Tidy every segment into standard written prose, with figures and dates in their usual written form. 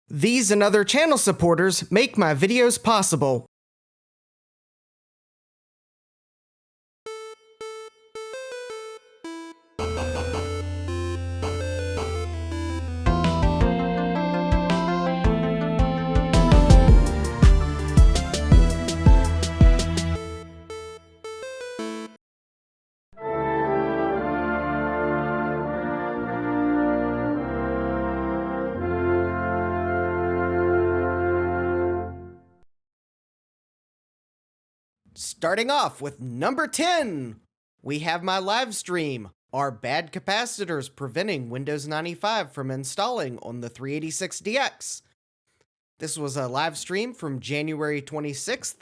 These and other channel supporters make my videos possible. Starting off with number 10, we have my live stream. Are bad capacitors preventing Windows 95 from installing on the 386DX? This was a live stream from January 26th.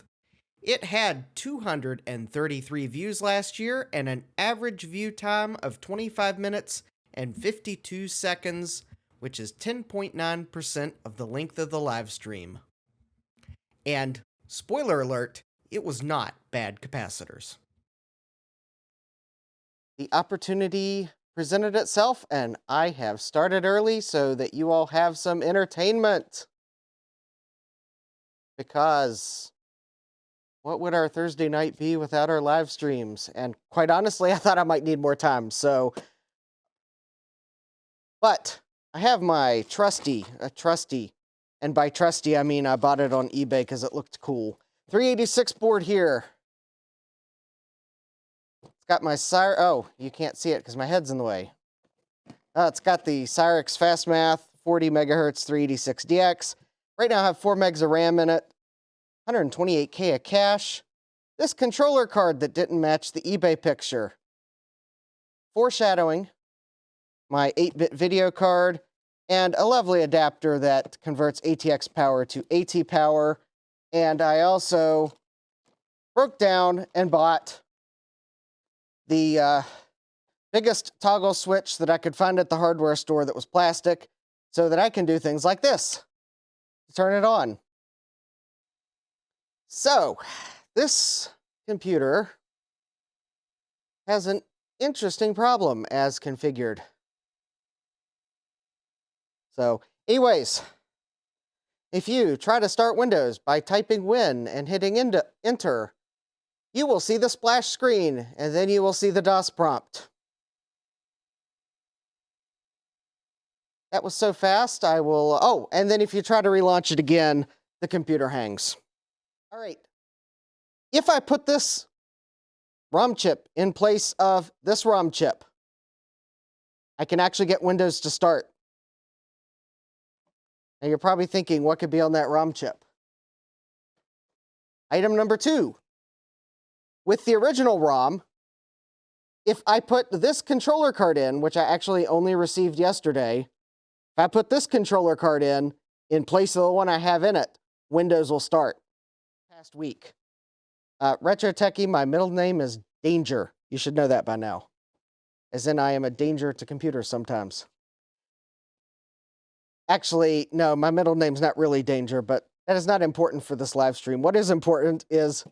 It had 233 views last year and an average view time of 25 minutes and 52 seconds, which is 10.9% of the length of the live stream. And, spoiler alert, it was not bad capacitors. The opportunity presented itself, and I have started early so that you all have some entertainment. Because what would our Thursday night be without our live streams? And quite honestly, I thought I might need more time, so. But I have my trusty, and by trusty, I mean I bought it on eBay because it looked cool. 386 board here. It's got my oh, you can't see it because my head's in the way. It's got the Cyrix Fast Math 40 megahertz 386DX. Right now I have 4 megs of RAM in it, 128K of cache. This controller card that didn't match the eBay picture. Foreshadowing my 8-bit video card, and a lovely adapter that converts ATX power to AT power. And I also broke down and bought the biggest toggle switch that I could find at the hardware store that was plastic, so that I can do things like this. Turn it on. So, this computer has an interesting problem as configured. So, anyways, if you try to start Windows by typing Win and hitting Enter, you will see the splash screen, and then you will see the DOS prompt. That was so fast, I will... Oh, and then if you try to relaunch it again, the computer hangs. All right. If I put this ROM chip in place of this ROM chip, I can actually get Windows to start. And you're probably thinking, what could be on that ROM chip? Item number 2. With the original ROM, if I put this controller card in, which I actually only received yesterday, if I put this controller card in place of the one I have in it, Windows will start. Past week. Retro Techie, my middle name is Danger. You should know that by now. As in, I am a danger to computers sometimes. Actually, no, my middle name's not really Danger, but that is not important for this live stream. What is important is...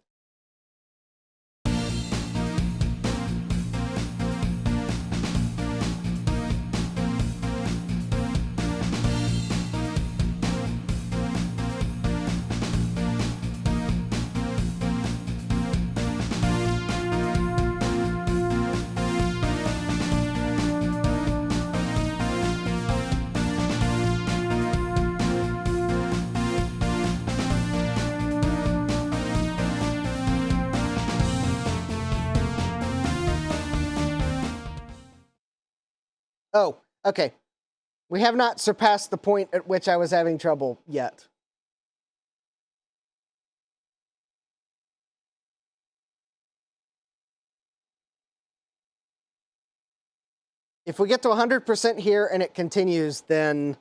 Oh, okay. We have not surpassed the point at which I was having trouble yet. If we get to 100% here and it continues, then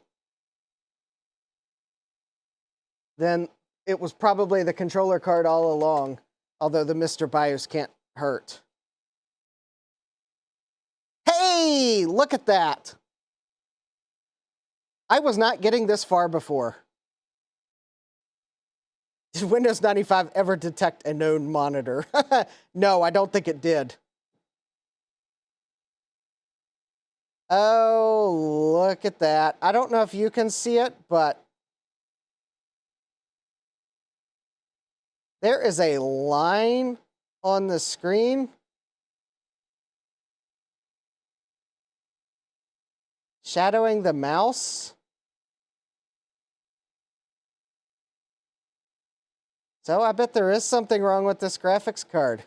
it was probably the controller card all along, although the Mr. BIOS can't hurt. Hey, look at that. I was not getting this far before. Did Windows 95 ever detect a known monitor? No, I don't think it did. Oh, look at that. I don't know if you can see it, but There is a line on the screen shadowing the mouse. So I bet there is something wrong with this graphics card.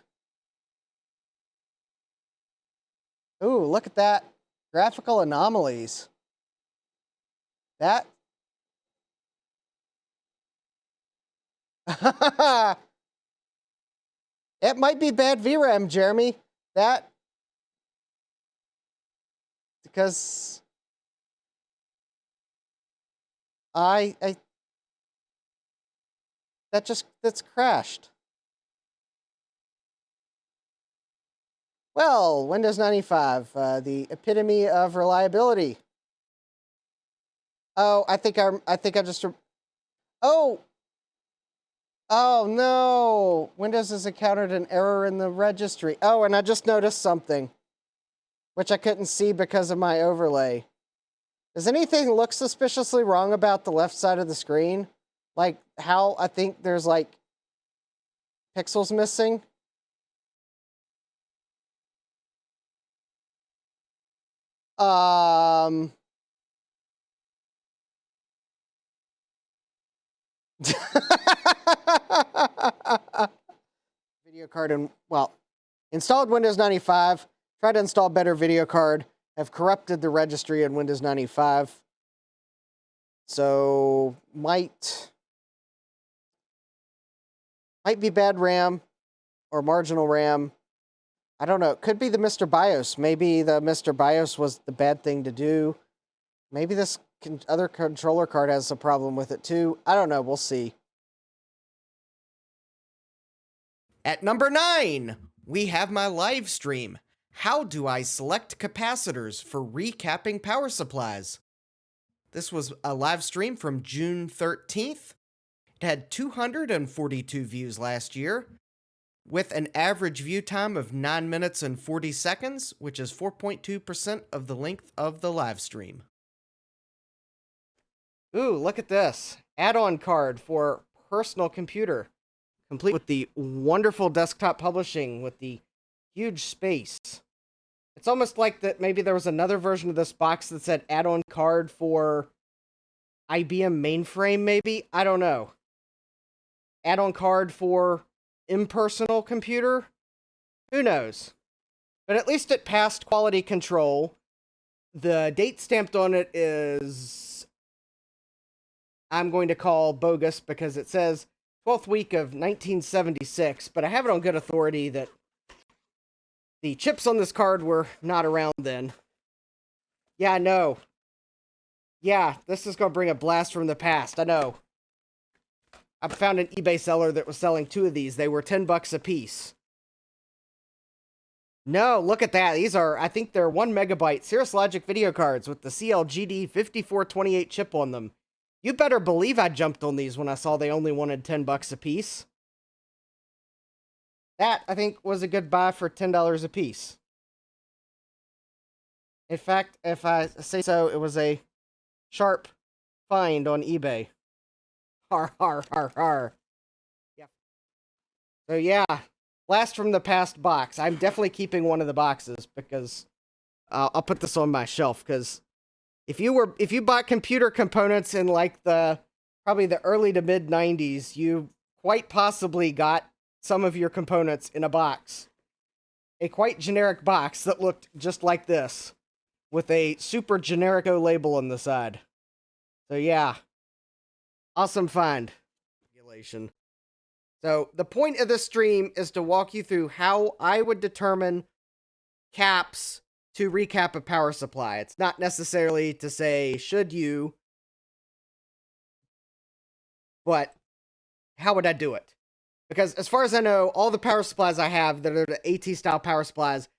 Ooh, look at that. Graphical anomalies. That. It might be bad VRAM, Jeremy. That. Because that's crashed. Well, Windows 95, the epitome of reliability. Oh, I think I just. Oh. Oh no! Windows has encountered an error in the registry. Oh, and I just noticed something, which I couldn't see because of my overlay. Does anything look suspiciously wrong about the left side of the screen? Like how I think there's like pixels missing? Video card and, well, installed Windows 95, tried to install better video card, have corrupted the registry in Windows 95. So might be bad RAM or marginal RAM. I don't know. It could be the Mr. BIOS. Maybe the Mr. BIOS was the bad thing to do. Maybe this other controller card has a problem with it too. I don't know. We'll see. At number 9, we have my live stream. How do I select capacitors for recapping power supplies? This was a live stream from June 13th. It had 242 views last year, with an average view time of 9 minutes and 40 seconds, which is 4.2% of the length of the live stream. Ooh, look at this. Add-on card for personal computer, complete with the wonderful desktop publishing with the huge space. It's almost like that maybe there was another version of this box that said add-on card for IBM mainframe, maybe? I don't know. Add-on card for impersonal computer? Who knows? But at least it passed quality control. The date stamped on it is, I'm going to call bogus because it says 12th week of 1976, but I have it on good authority that the chips on this card were not around then. Yeah, I know. Yeah, this is going to bring a blast from the past, I know. I found an eBay seller that was selling 2 of these. They were $10 a piece. No, look at that. These are, I think they're 1 megabyte Cirrus Logic video cards with the CLGD 5428 chip on them. You better believe I jumped on these when I saw they only wanted $10 a piece. That, I think, was a good buy for $10 a piece. In fact, if I say so, it was a sharp find on eBay. Har, har, har, har. Yeah. So yeah, blast from the past box. I'm definitely keeping one of the boxes because I'll put this on my shelf because if you bought computer components in like probably the early to mid 90s, you quite possibly got some of your components in a box. A quite generic box that looked just like this with a super generico label on the side. So yeah. Awesome find. So the point of this stream is to walk you through how I would determine caps to recap a power supply. It's not necessarily to say, should you, but how would I do it? Because as far as I know, all the power supplies I have that are the AT-style power supplies,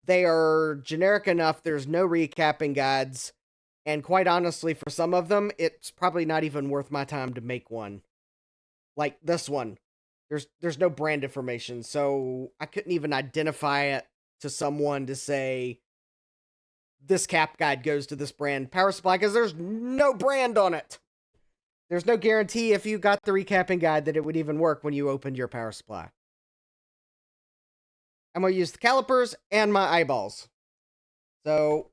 they are generic enough, there's no recapping guides, and quite honestly, for some of them, it's probably not even worth my time to make one. Like this one. There's no brand information, so I couldn't even identify it to someone to say, this cap guide goes to this brand power supply, because there's no brand on it. there's no guarantee if you got the recapping guide that it would even work when you opened your power supply. I'm going to use the calipers and my eyeballs. So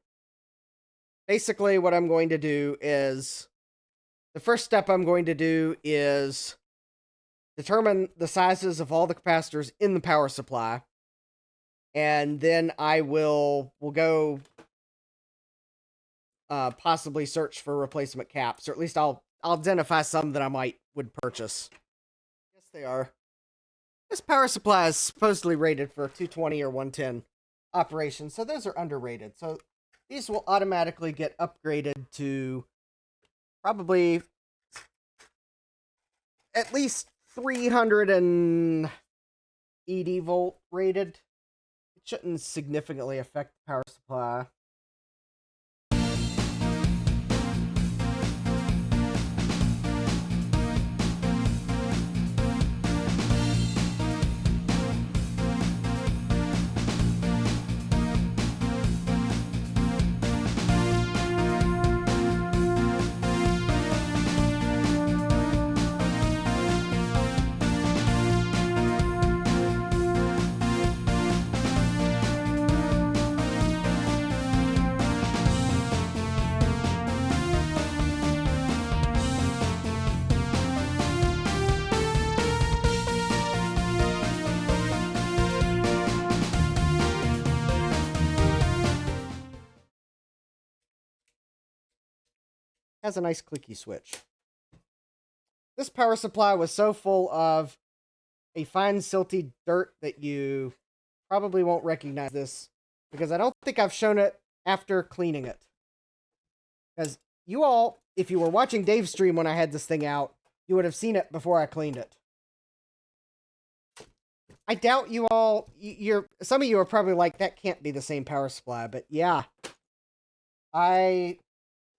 basically what I'm going to do is, the first step I'm going to do is determine the sizes of all the capacitors in the power supply. And then I will go possibly search for replacement caps, or at least I'll identify some that I would purchase. Yes, they are. This power supply is supposedly rated for 220 or 110 operation, so those are underrated. So these will automatically get upgraded to probably at least 380 volt rated. It shouldn't significantly affect the power supply. Has a nice clicky switch. This power supply was so full of a fine silty dirt that you probably won't recognize this, because I don't think I've shown it after cleaning it. Because you all, if you were watching Dave's stream when I had this thing out, you would have seen it before I cleaned it. I doubt you all, some of you are probably like, that can't be the same power supply, but yeah. I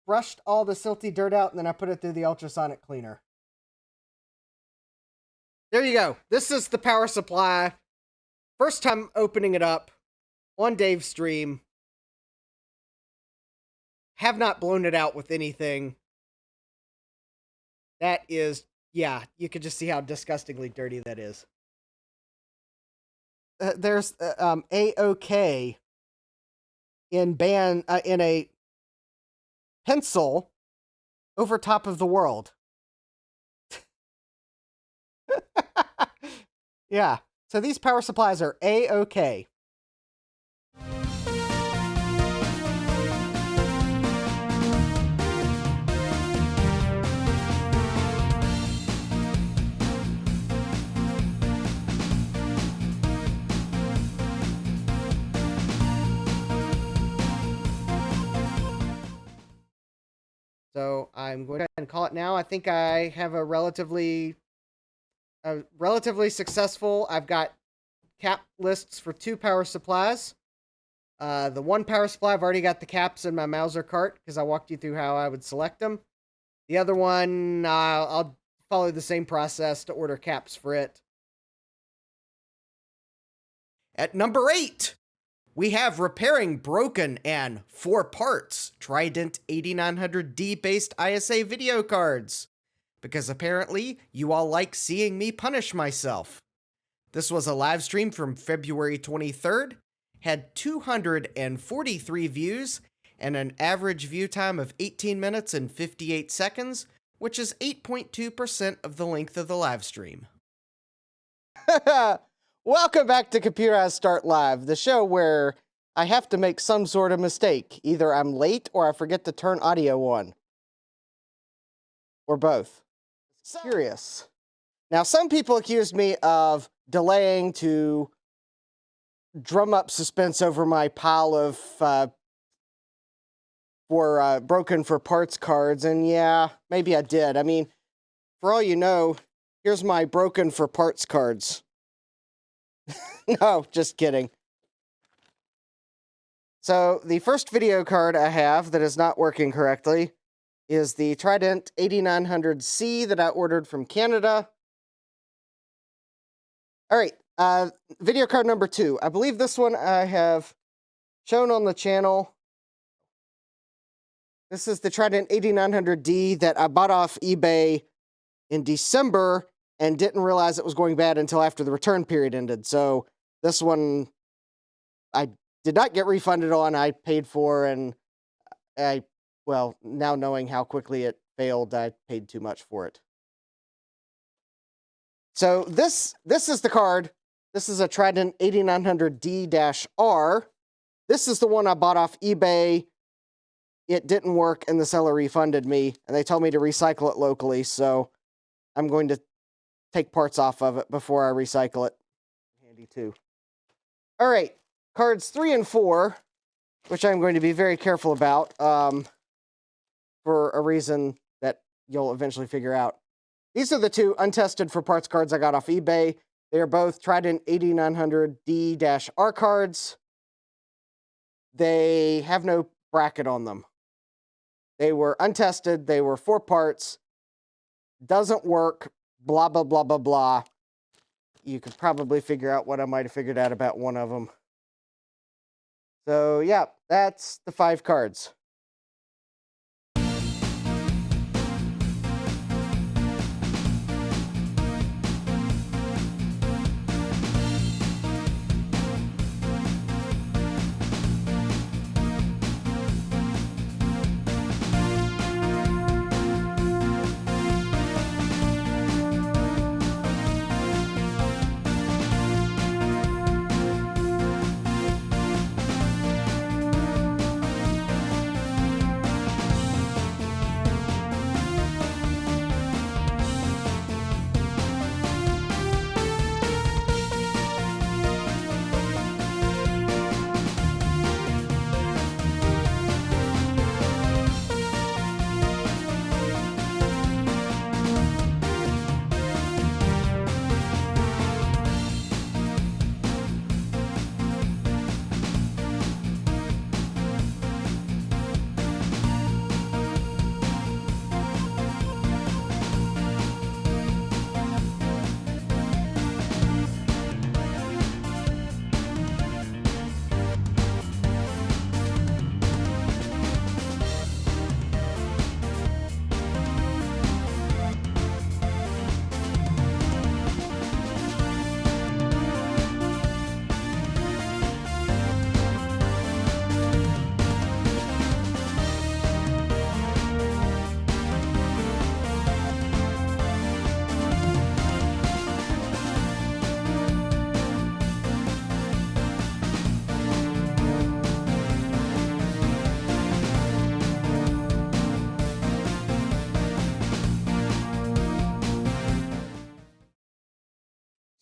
brushed all the silty dirt out, and then I put it through the ultrasonic cleaner. There you go. This is the power supply. First time opening it up on Dave's stream. Have not blown it out with anything. That is, yeah, you can just see how disgustingly dirty that is. There's A-OK in a pencil over top of the world. Yeah, so these power supplies are A-OK. So I'm going to go ahead and call it now. I think I have a relatively successful. I've got cap lists for 2 power supplies. The 1 power supply, I've already got the caps in my Mauser cart because I walked you through how I would select them. The other one, I'll follow the same process to order caps for it. At number 8, we have repairing broken and 4 parts Trident 8900D based ISA video cards, because apparently you all like seeing me punish myself. This was a live stream from February 23rd, had 243 views, and an average view time of 18 minutes and 58 seconds, which is 8.2% of the length of the live stream. Welcome back to Computerized Start Live, the show where I have to make some sort of mistake. Either I'm late or I forget to turn audio on. Or both. Curious. Now, some people accuse me of delaying to drum up suspense over my pile of broken for parts cards, and yeah, maybe I did. I mean, for all you know, here's my broken for parts cards. No, just kidding. So, the first video card I have that is not working correctly is the Trident 8900C that I ordered from Canada. All right, video card number 2. I believe this one I have shown on the channel. This is the Trident 8900D that I bought off eBay in December and didn't realize it was going bad until after the return period ended. So this one I did not get refunded on. I paid for, and now knowing how quickly it failed, I paid too much for it. So this is the card. This is a Trident 8900D-R. This is the one I bought off eBay. It didn't work, and the seller refunded me, and they told me to recycle it locally, so I'm going to take parts off of it before I recycle it. Handy too. All right, cards 3 and 4, which I'm going to be very careful about for a reason that you'll eventually figure out. These are the two untested for parts cards I got off eBay. They are both Trident 8900D-R cards. They have no bracket on them. They were untested. They were 4 parts. Doesn't work. Blah, blah, blah, blah, blah. You could probably figure out what I might have figured out about one of them. So, yeah, that's the 5 cards.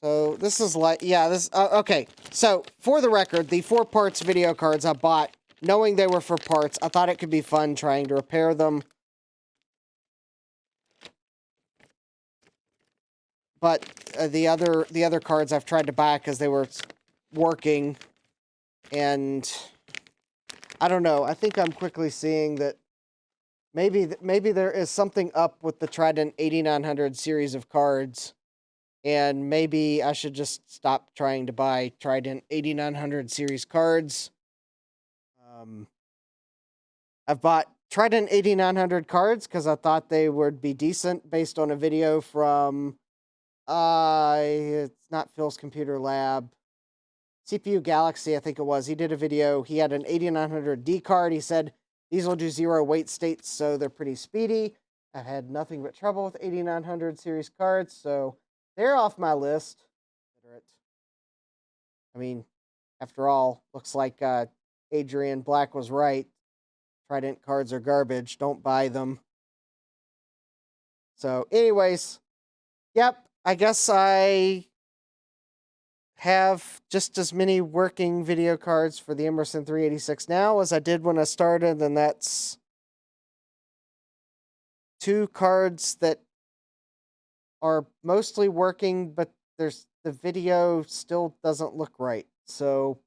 So this is like, yeah, this, okay. So for the record, the 4 parts video cards I bought, knowing they were for parts, I thought it could be fun trying to repair them. But the other cards I've tried to buy because they were working, and I don't know. I think I'm quickly seeing that maybe there is something up with the Trident 8900 series of cards, and maybe I should just stop trying to buy Trident 8900 series cards. I've bought Trident 8900 cards because I thought they would be decent based on a video from it's not Phil's Computer Lab. CPU Galaxy, I think it was. He did a video. He had an 8900D card. He said these will do 0 wait states, so they're pretty speedy. I've had nothing but trouble with 8900 series cards, so they're off my list. I mean, after all, looks like Adrian Black was right. Trident cards are garbage. Don't buy them. So, anyways, yep. I guess I have just as many working video cards for the Emerson 386 now as I did when I started, and that's 2 cards that are mostly working, but the video still doesn't look right. So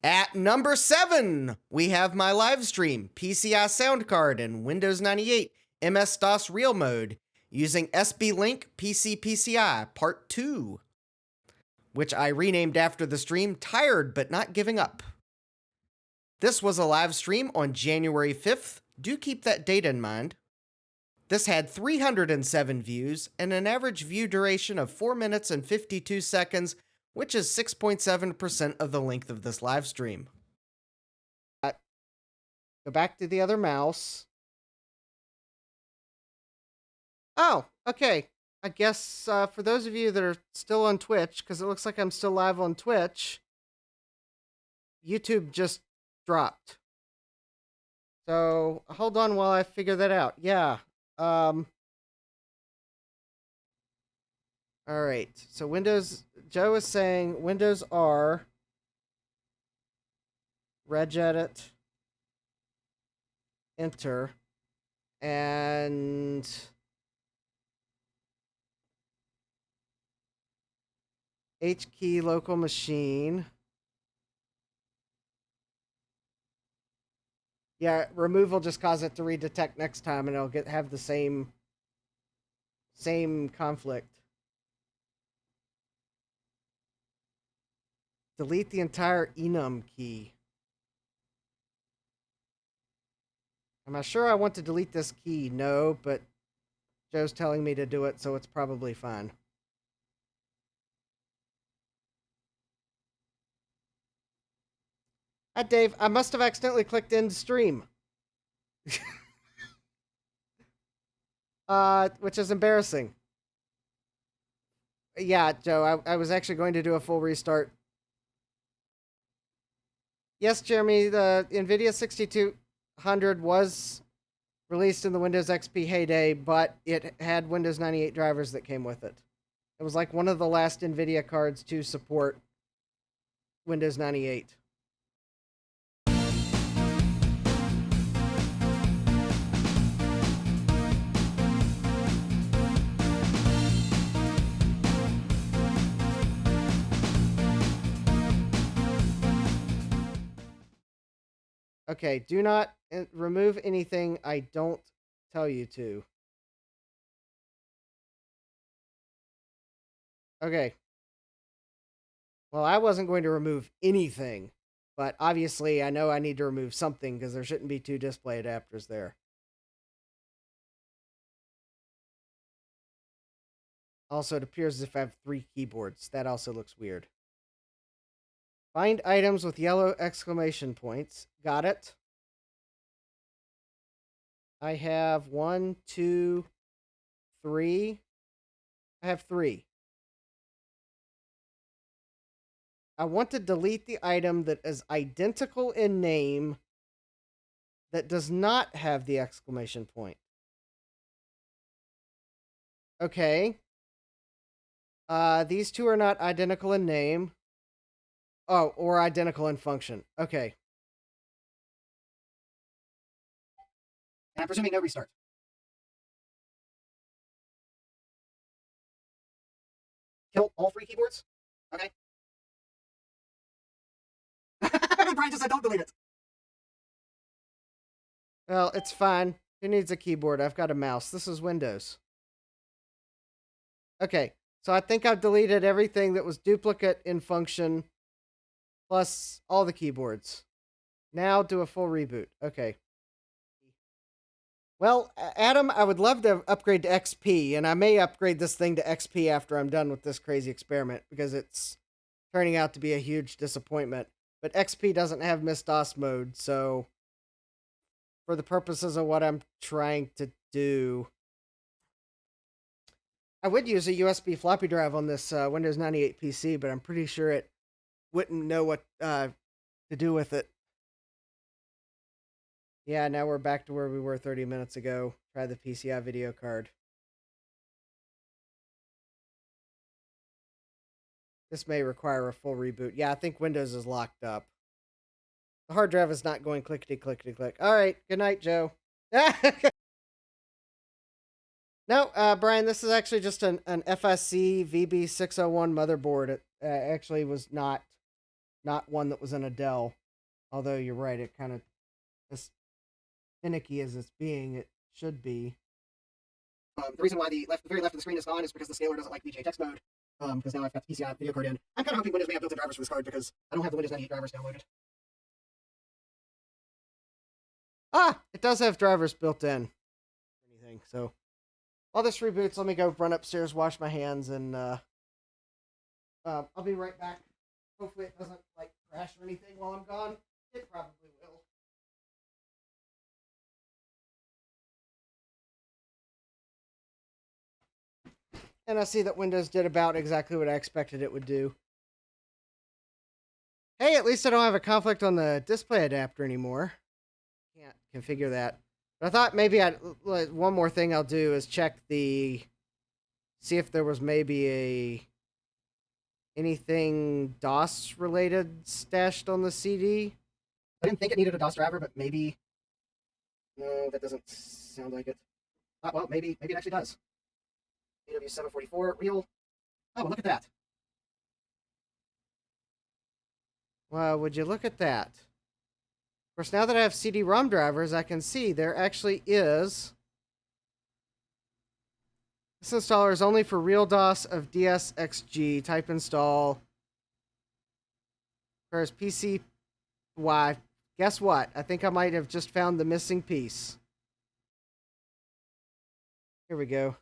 at number 7, we have my live stream PCI sound card and Windows 98 MS-DOS Real Mode using SB-Link PC-PCI Part 2, which I renamed after the stream Tired But Not Giving Up. This was a live stream on January 5th. Do keep that date in mind. This had 307 views and an average view duration of 4 minutes and 52 seconds, which is 6.7% of the length of this live stream. Go back to the other mouse. Oh, okay. I guess for those of you that are still on Twitch, because it looks like I'm still live on Twitch, YouTube just dropped. So hold on while I figure that out. Yeah. All right. So Windows, Joe is saying Windows R, regedit, enter, and H key local machine. Yeah, remove will just cause it to redetect next time, and it'll have the same conflict. Delete the entire enum key. Am I sure I want to delete this key? No, but Joe's telling me to do it, so it's probably fine. Dave, I must have accidentally clicked end stream. Which is embarrassing. Yeah, Joe, I was actually going to do a full restart. Yes, Jeremy, the NVIDIA 6200 was released in the Windows XP heyday, but it had Windows 98 drivers that came with it. It was like one of the last NVIDIA cards to support Windows 98. Okay, do not remove anything I don't tell you to. Okay. Well, I wasn't going to remove anything, but obviously I know I need to remove something because there shouldn't be 2 display adapters there. Also, it appears as if I have 3 keyboards. That also looks weird. Find items with yellow exclamation points. Got it. I have 1, 2, 3. I have 3. I want to delete the item that is identical in name that does not have the exclamation point. Okay. These 2 are not identical in name. Oh, or identical in function. Okay. And I'm presuming no restart. Kill all 3 keyboards? Okay. Brian just said don't delete it. Well, it's fine. Who needs a keyboard? I've got a mouse. This is Windows. Okay, so I think I've deleted everything that was duplicate in function, plus all the keyboards. Now do a full reboot. Okay. Well, Adam, I would love to upgrade to XP, and I may upgrade this thing to XP after I'm done with this crazy experiment, because it's turning out to be a huge disappointment. But XP doesn't have MS-DOS mode, so for the purposes of what I'm trying to do, I would use a USB floppy drive on this Windows 98 PC, but I'm pretty sure it wouldn't know what to do with it. Yeah, now we're back to where we were 30 minutes ago. Try the PCI video card. This may require a full reboot. Yeah, I think Windows is locked up. The hard drive is not going clickety-clickety-click. All right, good night, Joe. No, Brian, this is actually just an FSC VB601 motherboard. It actually was not one that was in a Dell. Although you're right, it kind of, as finicky as it's being, it should be. The reason why the very left of the screen is gone is because the scaler doesn't like VGHX mode. Because now I've got the PCI video card in. I'm kind of hoping Windows may have built the drivers for this card because I don't have the Windows 98 drivers downloaded. Ah, it does have drivers built in. Anything. So while this reboots, let me go run upstairs, wash my hands, and I'll be right back. Hopefully it doesn't like crash or anything while I'm gone. It probably will. And I see that Windows did about exactly what I expected it would do. Hey, at least I don't have a conflict on the display adapter anymore. Can't configure that. But I thought maybe one more thing I'll do is check see if there was maybe anything DOS related stashed on the CD. I didn't think it needed a DOS driver, but maybe. No, that doesn't sound like it. Well, maybe it actually does. AW744 real. Oh, well, look at that. Well, would you look at that? Of course, now that I have CD-ROM drivers, I can see there actually is. This installer is only for real DOS of DSXG. Type install. Whereas PC. Why? Guess what? I think I might have just found the missing piece. Here we go.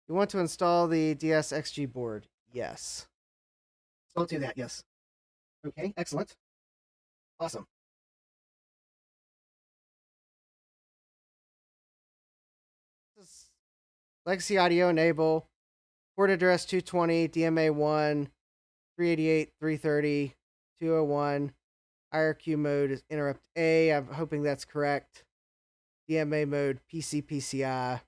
You want to install the DSXG board? Yes. Don't do that, yes. Okay, excellent. Awesome. Legacy audio enable. Port address 220, DMA1, 388, 330, 201. IRQ mode is interrupt A. I'm hoping that's correct. DMA mode, PC PCI.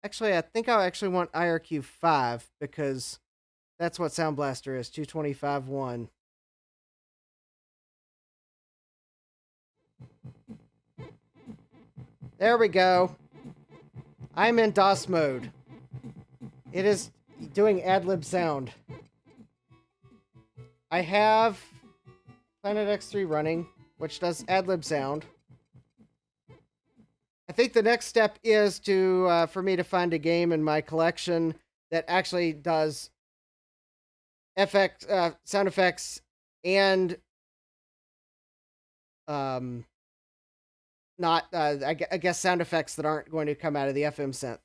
Actually, I think I actually want IRQ 5 because that's what Sound Blaster is, 225.1. There we go. I'm in DOS mode. It is doing ad-lib sound. I have Planet X3 running, which does ad-lib sound. I think the next step is for me to find a game in my collection that actually does sound effects and not I guess sound effects that aren't going to come out of the FM synth.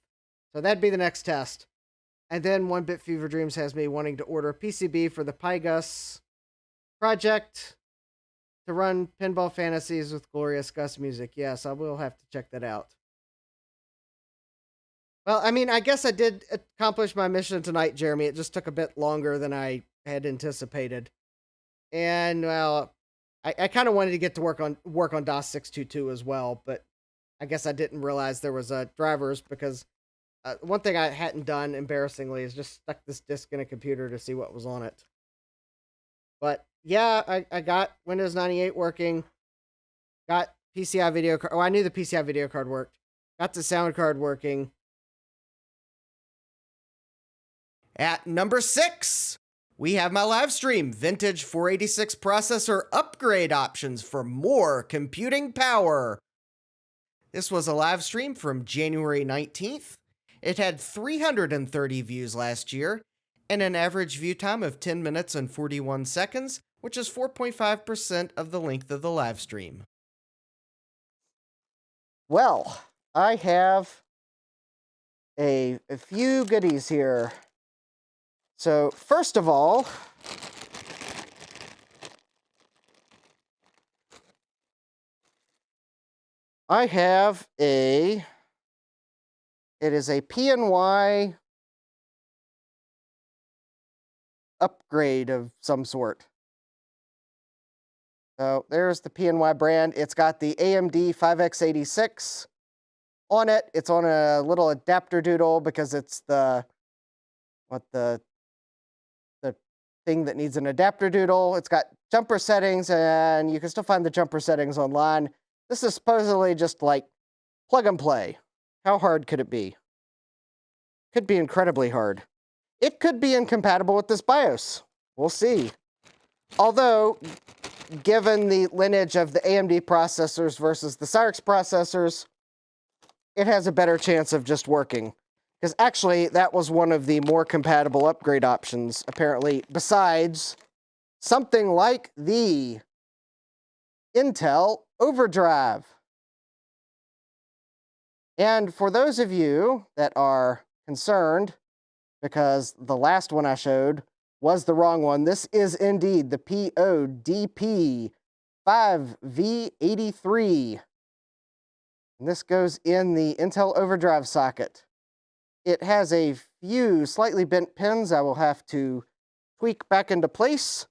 So that'd be the next test. And then One Bit Fever Dreams has me wanting to order a PCB for the Pygus project to run Pinball Fantasies with Glorious Gus music. Yes, I will have to check that out. Well, I mean, I guess I did accomplish my mission tonight, Jeremy. It just took a bit longer than I had anticipated. And, well, I kind of wanted to get to work on DOS 622 as well, but I guess I didn't realize there was drivers because one thing I hadn't done, embarrassingly, is just stuck this disk in a computer to see what was on it. But yeah, I got Windows 98 working, got PCI video card. Oh, I knew the PCI video card worked. Got the sound card working. At number 6, we have my live stream, Vintage 486 processor upgrade options for more computing power. This was a live stream from January 19th. It had 330 views last year and an average view time of 10 minutes and 41 seconds, which is 4.5% of the length of the live stream. Well, I have a few goodies here. So, first of all, I have it is a PNY upgrade of some sort. So there's the PNY brand. It's got the AMD 5x86 on it. It's on a little adapter doodle because it's the thing that needs an adapter doodle. It's got jumper settings, and you can still find the jumper settings online. This is supposedly just like plug and play. How hard could it be? Could be incredibly hard. It could be incompatible with this BIOS. We'll see. Although, given the lineage of the AMD processors versus the Cyrix processors, it has a better chance of just working. Because actually, that was one of the more compatible upgrade options, apparently, besides something like the Intel Overdrive. And for those of you that are concerned, because the last one I showed was the wrong one, this is indeed the PODP 5V83. And this goes in the Intel Overdrive socket. It has a few slightly bent pins I will have to tweak back into place,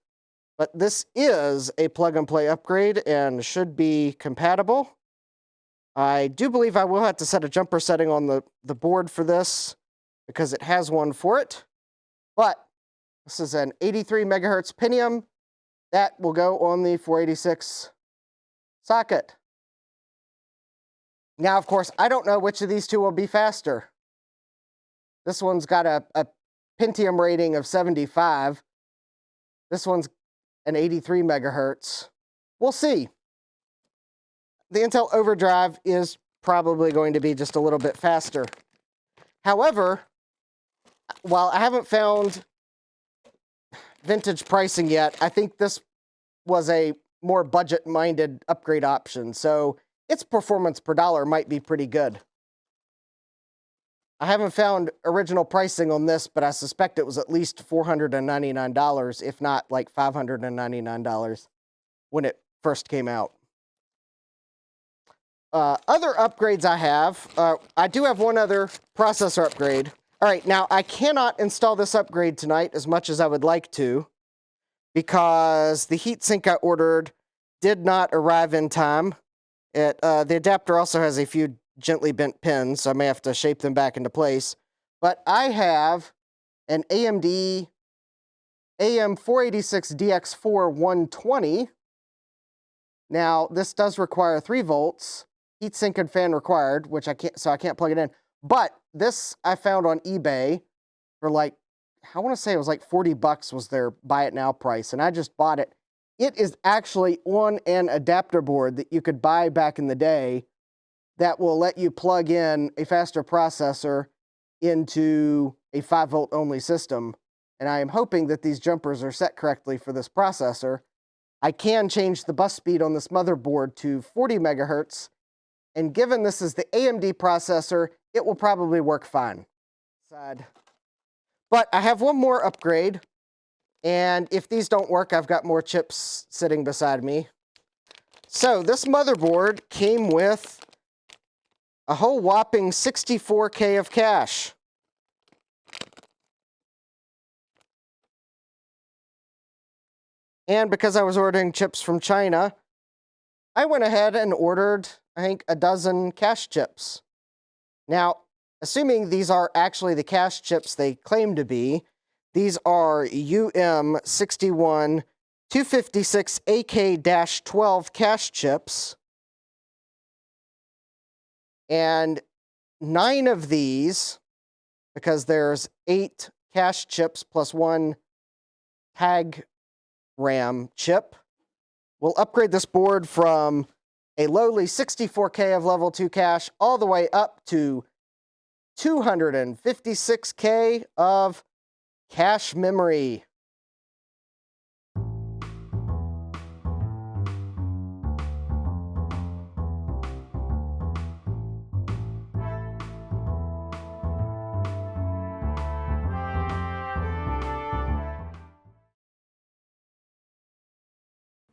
but this is a plug-and-play upgrade and should be compatible. I do believe I will have to set a jumper setting on the board for this because it has one for it, but this is an 83 megahertz Pentium that will go on the 486 socket. Now, of course, I don't know which of these two will be faster. This one's got a Pentium rating of 75. This one's an 83 megahertz. We'll see. The Intel Overdrive is probably going to be just a little bit faster. However, while I haven't found vintage pricing yet, I think this was a more budget-minded upgrade option, so its performance per dollar might be pretty good. I haven't found original pricing on this, but I suspect it was at least $499, if not like $599 when it first came out. Other upgrades I have, I do have one other processor upgrade. All right, now I cannot install this upgrade tonight as much as I would like to because the heatsink I ordered did not arrive in time. The adapter also has a few gently bent pins, so I may have to shape them back into place. But I have an AMD AM486DX4 120. Now, this does require 3 volts, heatsink and fan required, which I can't plug it in. But this I found on eBay for like, I want to say it was like 40 bucks was their buy it now price, and I just bought it. It is actually on an adapter board that you could buy back in the day that will let you plug in a faster processor into a 5-volt only system. And I am hoping that these jumpers are set correctly for this processor. I can change the bus speed on this motherboard to 40 megahertz, and given this is the AMD processor, it will probably work fine. But I have one more upgrade, and if these don't work, I've got more chips sitting beside me. So this motherboard came with a whole whopping 64K of cache. And because I was ordering chips from China, I went ahead and ordered, I think, a dozen cache chips. Now, assuming these are actually the cache chips they claim to be, these are UM61 256AK-12 cache chips. And 9 of these, because there's 8 cache chips plus 1 tag RAM chip, will upgrade this board from a lowly 64K of level 2 cache all the way up to 256K of cache memory.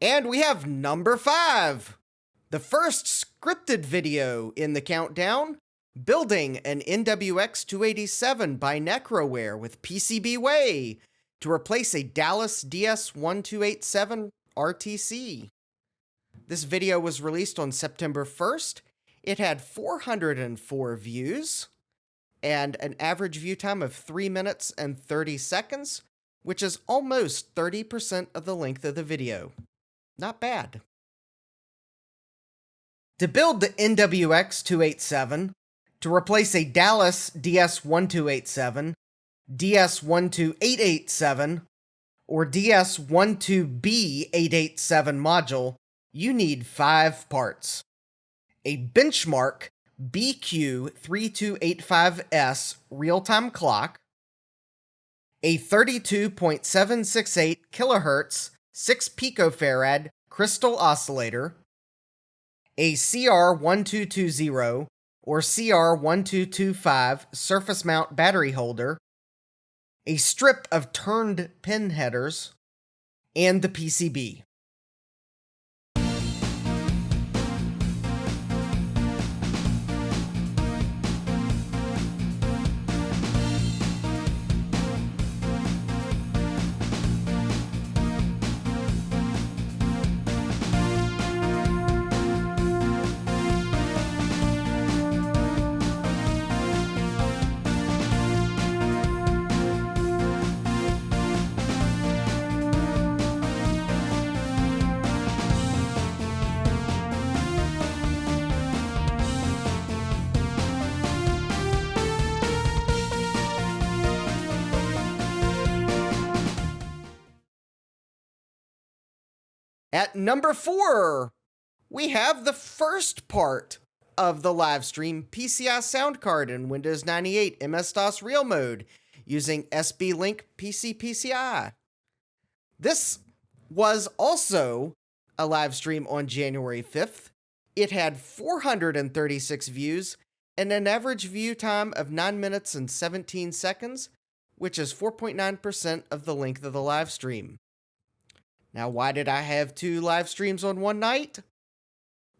And we have number 5, the first scripted video in the countdown, building an NWX287 by Necroware with PCBWay to replace a Dallas DS1287 RTC. This video was released on September 1st. It had 404 views and an average view time of 3 minutes and 30 seconds, which is almost 30% of the length of the video. Not bad. To build the NWX287, to replace a Dallas DS1287, DS12887, or DS12B887 module, you need 5 parts. A benchmark BQ3285S real-time clock, a 32.768 kilohertz 6 picofarad crystal oscillator, a CR1220 or CR1225 surface mount battery holder, a strip of turned pin headers, and the PCB. At number 4, we have the first part of the live stream PCI sound card in Windows 98 MS-DOS Real Mode using SB-Link PCI. This was also a live stream on January 5th. It had 436 views and an average view time of 9 minutes and 17 seconds, which is 4.9% of the length of the live stream. Now, why did I have 2 live streams on one night?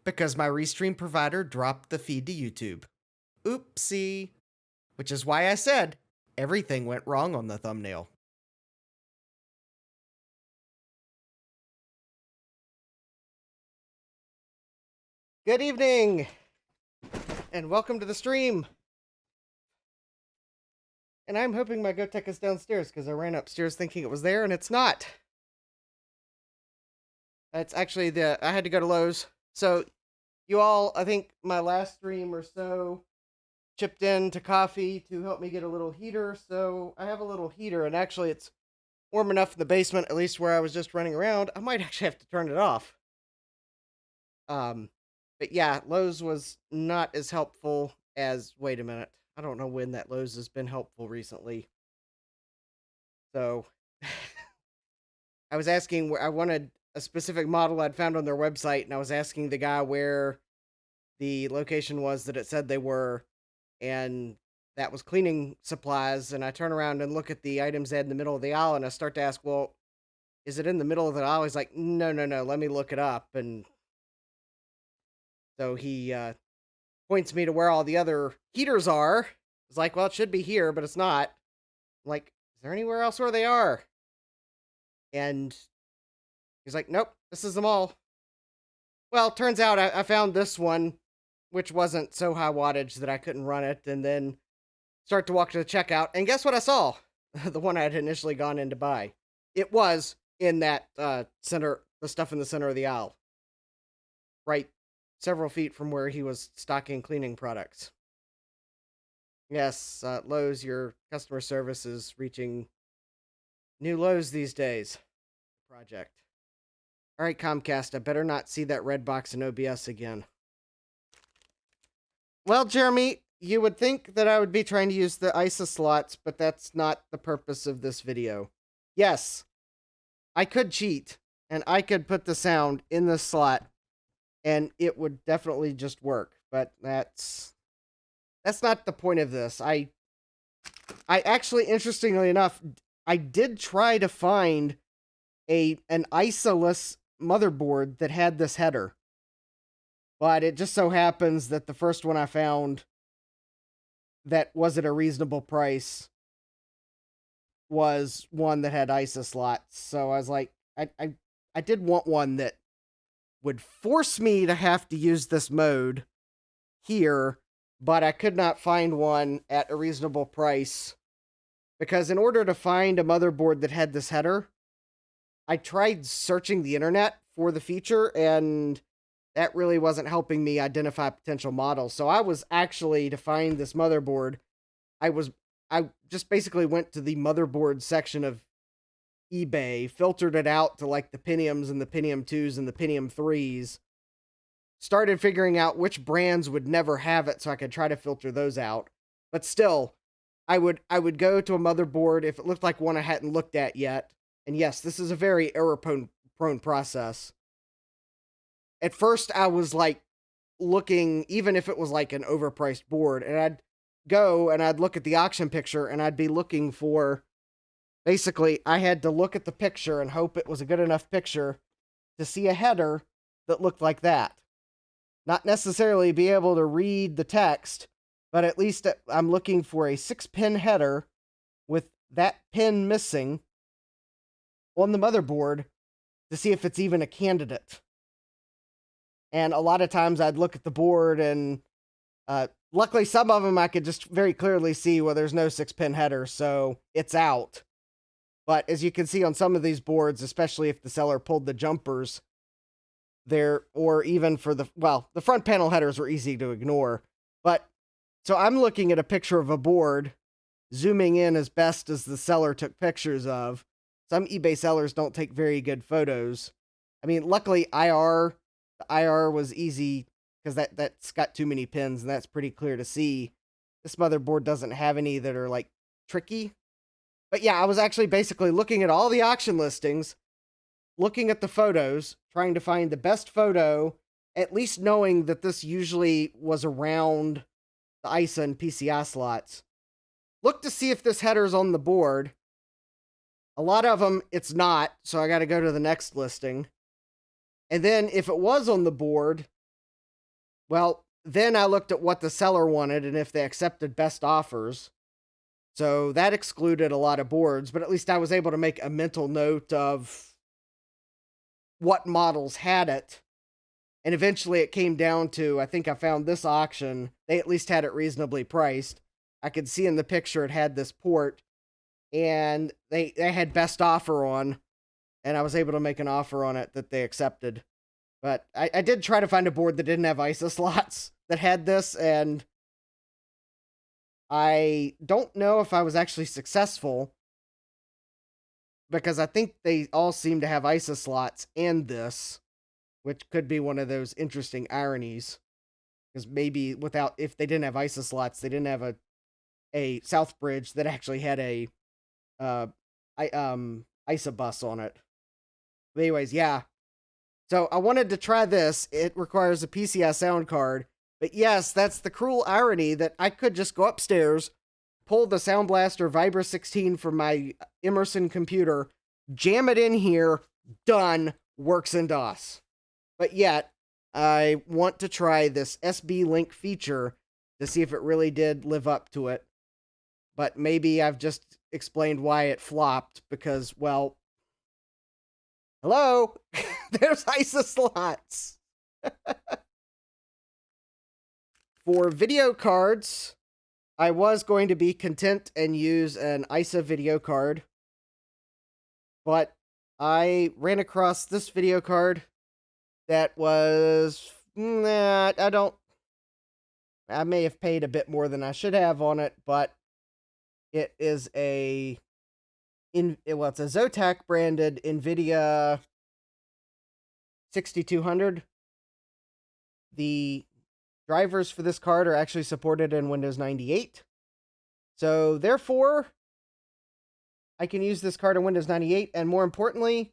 Because my restream provider dropped the feed to YouTube. Oopsie. Which is why I said everything went wrong on the thumbnail. Good evening, and welcome to the stream. And I'm hoping my GoTech is downstairs because I ran upstairs thinking it was there, and it's not. It's actually I had to go to Lowe's. So you all, I think my last stream or so, chipped in to coffee to help me get a little heater. So I have a little heater, and actually it's warm enough in the basement, at least where I was just running around. I might actually have to turn it off. But yeah, Lowe's was not as helpful as, wait a minute, I don't know when that Lowe's has been helpful recently. So I was asking where I wanted a specific model I'd found on their website, and I was asking the guy where the location was that it said they were, and that was cleaning supplies. And I turn around and look at the items they had in the middle of the aisle, and I start to ask, well, is it in the middle of the aisle? He's like, no, let me look it up. And so he points me to where all the other heaters are. It's like, well, it should be here, but it's not. I'm like, is there anywhere else where they are? And he's like, nope, this is them all. Well, turns out I found this one, which wasn't so high wattage that I couldn't run it, and then start to walk to the checkout, and guess what I saw? The one I had initially gone in to buy. It was in that center, the stuff in the center of the aisle. Right several feet from where he was stocking cleaning products. Yes, Lowe's, your customer service is reaching new lows these days. Project. All right, Comcast, I better not see that red box in OBS again. Well, Jeremy, you would think that I would be trying to use the ISA slots, but that's not the purpose of this video. Yes, I could cheat, and I could put the sound in the slot, and it would definitely just work, but that's not the point of this. I actually, interestingly enough, I did try to find an ISA-less motherboard that had this header. But it just so happens that the first one I found that was at a reasonable price was one that had ISA slots. So I was like, I did want one that would force me to have to use this mode here, but I could not find one at a reasonable price. Because in order to find a motherboard that had this header, I tried searching the internet for the feature, and that really wasn't helping me identify potential models. So I was actually, to find this motherboard, I just basically went to the motherboard section of eBay, filtered it out to like the Pentiums and the Pentium 2s and the Pentium 3s, started figuring out which brands would never have it so I could try to filter those out. But still, I would go to a motherboard if it looked like one I hadn't looked at yet. And yes, this is a very error prone process. At first I was like looking, even if it was like an overpriced board, and I'd go and I'd look at the auction picture and I'd be looking for, basically I had to look at the picture and hope it was a good enough picture to see a header that looked like that. Not necessarily be able to read the text, but at least I'm looking for a 6-pin header with that pin missing on the motherboard to see if it's even a candidate. And a lot of times I'd look at the board and luckily some of them I could just very clearly see, well, there's no 6-pin header, so it's out. But as you can see on some of these boards, especially if the seller pulled the jumpers there, or even for the front panel headers were easy to ignore. But so I'm looking at a picture of a board, zooming in as best as the seller took pictures of. Some eBay sellers don't take very good photos. I mean, luckily the IR was easy because that's got too many pins and that's pretty clear to see. This motherboard doesn't have any that are like tricky. But yeah, I was actually basically looking at all the auction listings, looking at the photos, trying to find the best photo, at least knowing that this usually was around the ISA and PCI slots. Look to see if this header's on the board. A lot of them, it's not, so I got to go to the next listing. And then if it was on the board, well, then I looked at what the seller wanted and if they accepted best offers. So that excluded a lot of boards, but at least I was able to make a mental note of what models had it. And eventually it came down to, I think I found this auction. They at least had it reasonably priced. I could see in the picture it had this port, and they had best offer on, and I was able to make an offer on it that they accepted. But I did try to find a board that didn't have ISA slots that had this, and I don't know if I was actually successful, because I think they all seem to have ISA slots and this, which could be one of those interesting ironies. Because maybe if they didn't have ISA slots, they didn't have a South Bridge that actually had a ISA bus on it. But anyways, yeah. So I wanted to try this. It requires a PCI sound card. But yes, that's the cruel irony that I could just go upstairs, pull the Sound Blaster Vibra 16 from my Emerson computer, jam it in here, done, works in DOS. But yet, I want to try this SB Link feature to see if it really did live up to it. But maybe I've just explained why it flopped because, well, hello, there's ISA slots. For video cards, I was going to be content and use an ISA video card, but I ran across this video card that was, I may have paid a bit more than I should have on it, but it is it's a Zotac branded NVIDIA 6200. The drivers for this card are actually supported in Windows 98. So therefore, I can use this card in Windows 98, and more importantly,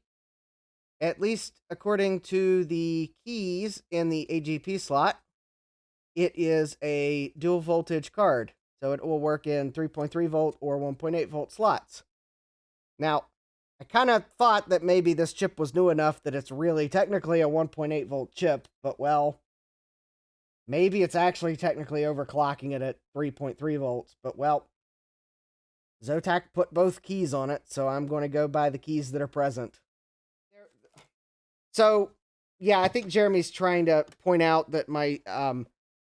at least according to the keys in the AGP slot, it is a dual voltage card. So it will work in 3.3 volt or 1.8 volt slots. Now, I kind of thought that maybe this chip was new enough that it's really technically a 1.8 volt chip, but well, maybe it's actually technically overclocking it at 3.3 volts, but well, Zotac put both keys on it, so I'm going to go by the keys that are present. So, yeah, I think Jeremy's trying to point out that my,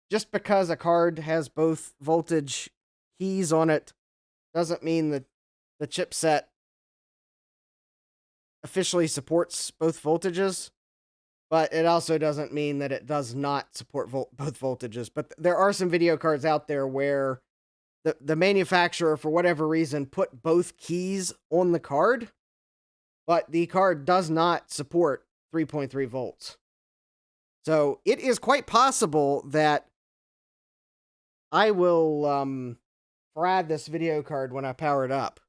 just because a card has both voltage keys on it doesn't mean that the chipset officially supports both voltages, but it also doesn't mean that it does not support both voltages. But there are some video cards out there where the manufacturer, for whatever reason, put both keys on the card, but the card does not support 3.3 volts. So it is quite possible that I will fry this video card when I power it up.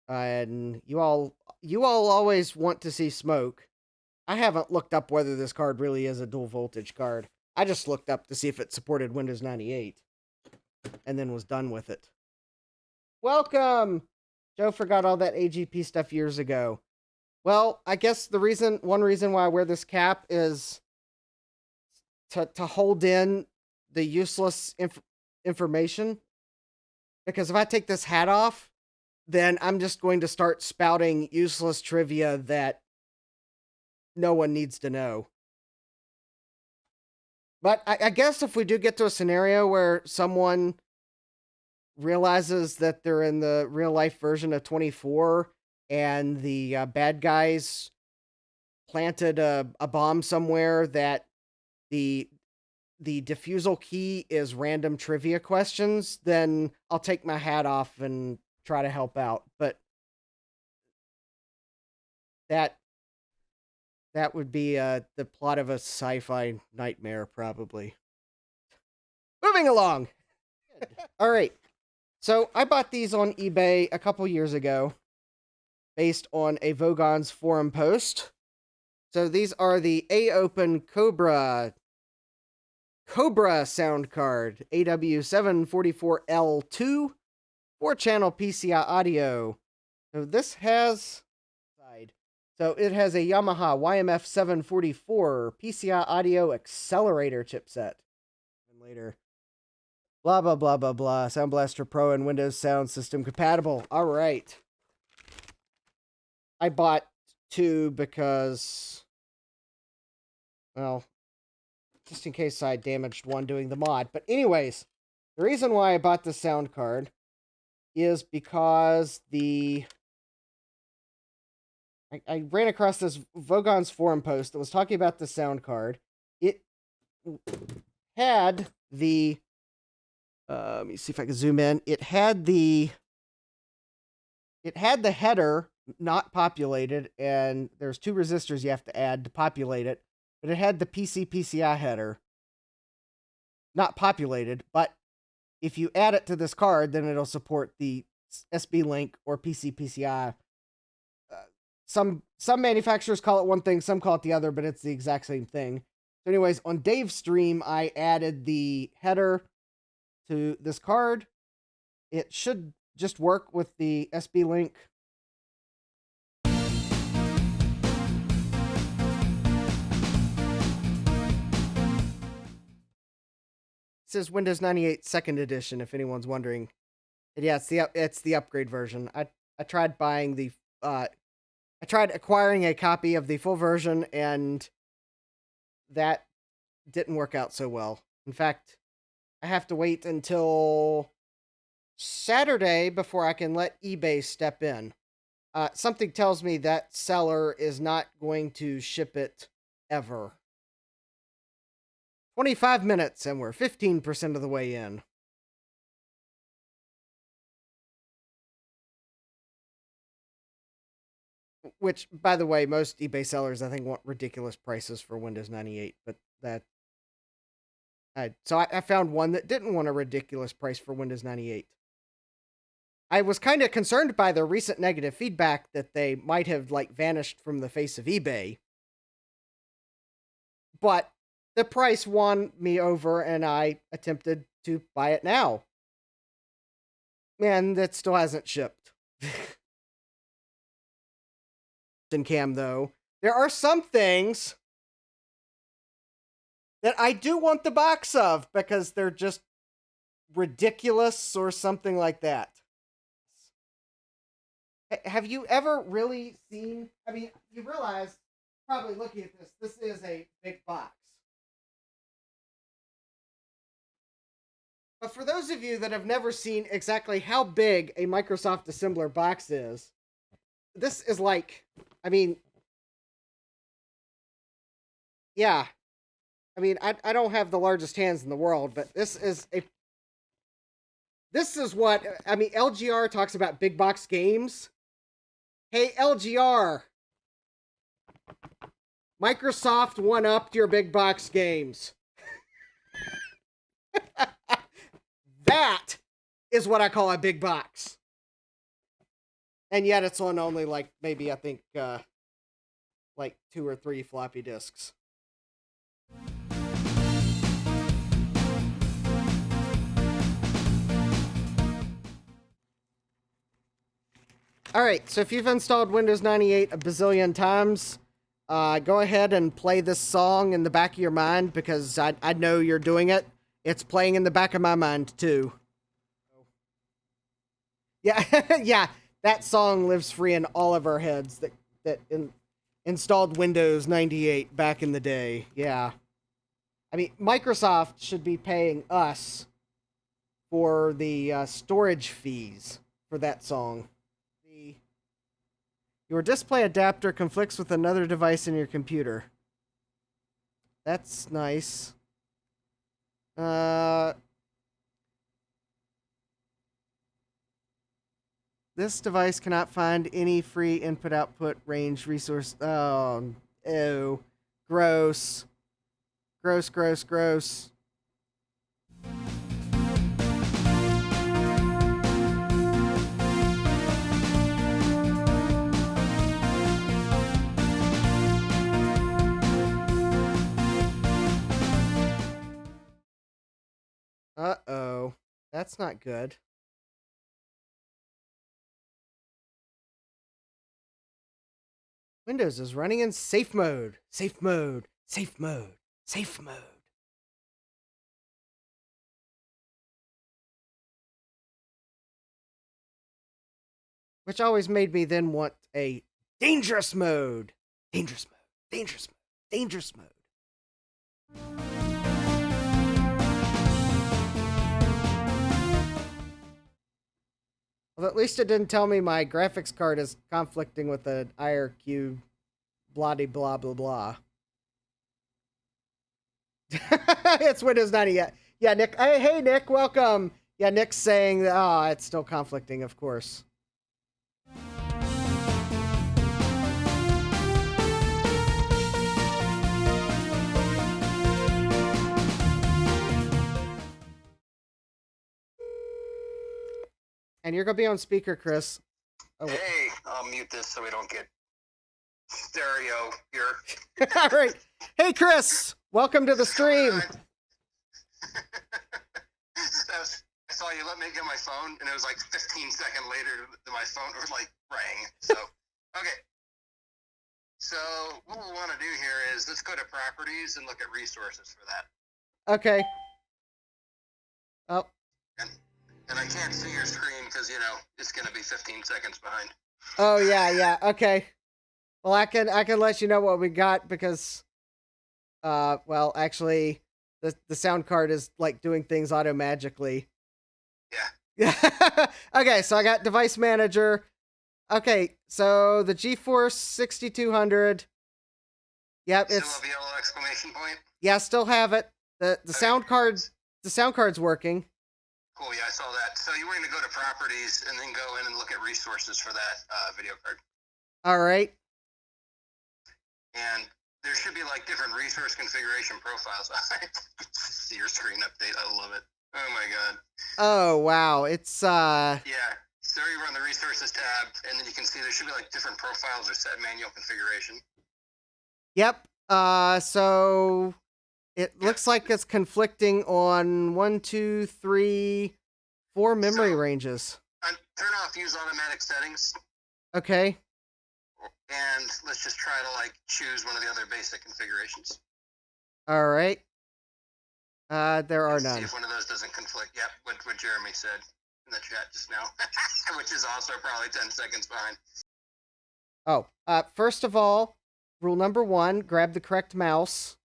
And you all always want to see smoke. I haven't looked up whether this card really is a dual voltage card. I just looked up to see if it supported Windows 98 and then was done with it. Welcome! Joe forgot all that AGP stuff years ago. Well, I guess one reason why I wear this cap is to hold in the useless information. Because if I take this hat off, then I'm just going to start spouting useless trivia that no one needs to know. But I guess if we do get to a scenario where someone realizes that they're in the real life version of 24 and the bad guys planted a bomb somewhere that the diffusal key is random trivia questions, then I'll take my hat off and try to help out. But that would be the plot of a sci-fi nightmare, probably. Moving along. All right. So I bought these on eBay a couple years ago based on a Vogon's forum post. So these are the A-Open Cobra sound card, AW744L2, 4-channel PCI audio. So this has it has a Yamaha YMF744 PCI audio accelerator chipset. And later, blah, blah, blah, blah, blah. Sound Blaster Pro and Windows Sound System compatible. All right. I bought two because, well, just in case I damaged one doing the mod. But anyways, the reason why I bought this sound card is because I ran across this Vogon's forum post that was talking about the sound card. It had the, let me see if I can zoom in. It had the header not populated, and there's 2 resistors you have to add to populate it. But it had the PCI header not populated, but if you add it to this card, then it'll support the SB Link or PCI. Some manufacturers call it one thing, some call it the other, but it's the exact same thing. So anyways, on Dave's stream, I added the header to this card. It should just work with the SB Link. It says Windows 98 Second Edition, if anyone's wondering. And yeah, it's the upgrade version. I tried buying the I tried acquiring a copy of the full version, and that didn't work out so well. In fact, I have to wait until Saturday before I can let eBay step in. Something tells me that seller is not going to ship it ever. 25 minutes, and we're 15% of the way in. Which, by the way, most eBay sellers, I think, want ridiculous prices for Windows 98, but so I found one that didn't want a ridiculous price for Windows 98. I was kind of concerned by the recent negative feedback that they might have, vanished from the face of eBay. But the price won me over, and I attempted to buy it now. Man, that still hasn't shipped. In Cam, though, there are some things that I do want the box of because they're just ridiculous or something like that. Have you ever really seen, I mean, you realize, probably looking at this is a big box. But for those of you that have never seen exactly how big a Microsoft Assembler box is, this is yeah. I mean, I don't have the largest hands in the world, but this is what, I mean, LGR talks about big box games. Hey, LGR. Microsoft one-upped your big box games. That is what I call a big box. And yet it's on only like maybe I think like 2 or 3 floppy disks. Alright, so if you've installed Windows 98 a bazillion times, go ahead and play this song in the back of your mind because I know you're doing it. It's playing in the back of my mind too. Yeah, yeah, that song lives free in all of our heads that installed Windows 98 back in the day. Yeah. I mean, Microsoft should be paying us for the storage fees for that song. Your display adapter conflicts with another device in your computer. That's nice. This device cannot find any free input-output range resource. Oh, ew. Gross. Gross, gross, gross. Uh-oh. That's not good. Windows is running in safe mode. Safe mode. Safe mode. Safe mode. Which always made me then want a dangerous mode. Dangerous mode. Dangerous mode. Dangerous mode. Well, at least it didn't tell me my graphics card is conflicting with the IRQ blah blah blah blah. It's Windows 90. Yeah, Nick. Hey, Nick, welcome. Yeah, Nick's saying, it's still conflicting, of course. And you're going to be on speaker, Chris. Oh. Hey, I'll mute this so we don't get stereo here. All right. Hey, Chris. Welcome to the stream. I saw you let me get my phone, and it was like 15 seconds later that my phone like rang. So, okay. So what we want to do here is let's go to properties and look at resources for that. Okay. Oh. And I can't see your screen because, it's going to be 15 seconds behind. Oh, yeah. Okay. Well, I can let you know what we got because, actually, the sound card is, like, doing things auto-magically. Yeah. Okay, so I got Device Manager. Okay, so the GeForce 6200. Yep, still have the yellow exclamation point? Yeah, still have it. The sound card's working. Cool, yeah, I saw that. So you were going to go to properties and then go in and look at resources for that video card. All right. And there should be like different resource configuration profiles. See your screen update. I love it. Oh my god. Oh wow, it's Yeah. So you run the resources tab, and then you can see there should be like different profiles or set manual configuration. Yep. So it looks like it's conflicting on 1, 2, 3, 4 memory ranges. Turn off use automatic settings. Okay. And let's just try to like choose one of the other basic configurations. All right. There are none. See if one of those doesn't conflict. Yep, what Jeremy said in the chat just now, which is also probably 10 seconds behind. Oh, first of all, rule number 1, grab the correct mouse.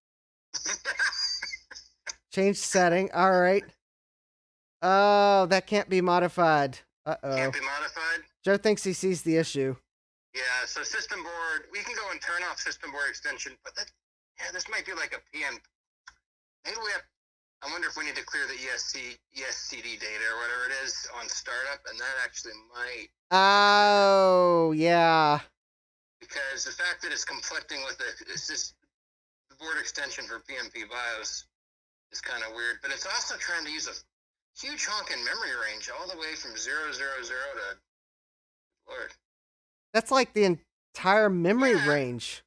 Change setting. All right. Oh, that can't be modified. Uh-oh. Can't be modified? Joe thinks he sees the issue. Yeah, so system board, we can go and turn off system board extension, but this might be like a PM. Maybe I wonder if we need to clear the ESCD data or whatever it is on startup, and that actually might. Oh, yeah. Because the fact that it's conflicting with it's just board extension for PMP BIOS is kind of weird, but it's also trying to use a huge honking memory range all the way from 000 to Lord. That's like the entire memory Yeah. range.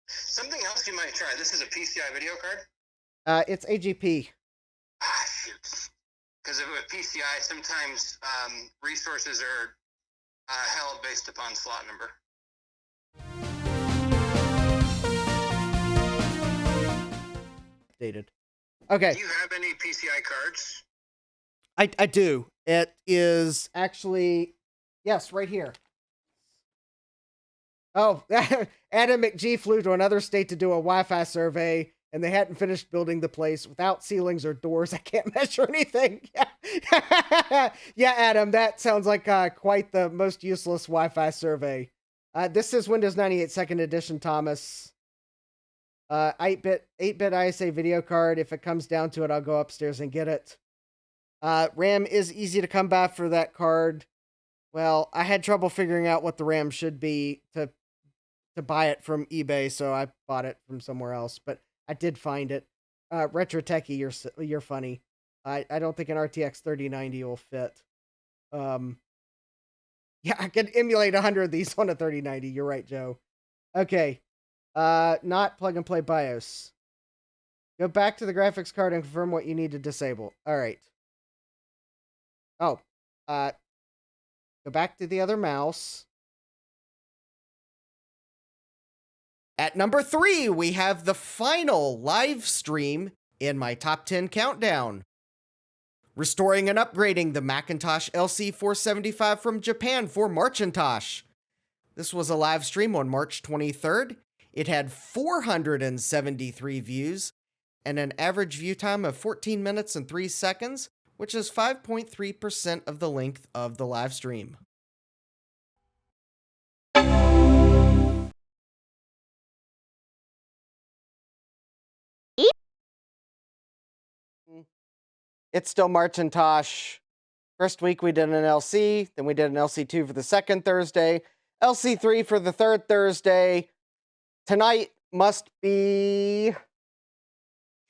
Something else you might try. This is a PCI video card. It's AGP. Ah, shoot. Because with PCI, sometimes resources are held based upon slot number. Dated. Okay. Do you have any PCI cards? I do. It is actually, yes, right here. Oh, Adam McGee flew to another state to do a Wi-Fi survey, and they hadn't finished building the place. Without ceilings or doors, I can't measure anything. Yeah, Adam, that sounds like quite the most useless Wi-Fi survey. This is Windows 98 2nd edition, Thomas. 8-bit ISA video card. If it comes down to it, I'll go upstairs and get it. RAM is easy to come by for that card. Well, I had trouble figuring out what the RAM should be to buy it from eBay, so I bought it from somewhere else. But I did find it. Retro Techie, you're funny. I don't think an RTX 3090 will fit. Yeah, I can emulate 100 of these on a 3090. You're right, Joe. Okay. Not plug and play BIOS. Go back to the graphics card and confirm what you need to disable. All right. Oh, go back to the other mouse. At number 3, we have the final live stream in my top 10 countdown. Restoring and upgrading the Macintosh LC475 from Japan for Marcintosh. This was a live stream on March 23rd. It had 473 views and an average view time of 14 minutes and 3 seconds, which is 5.3% of the length of the live stream. It's still Marcintosh. First week we did an LC, then we did an LC2 for the second Thursday, LC3 for the third Thursday. Tonight must be,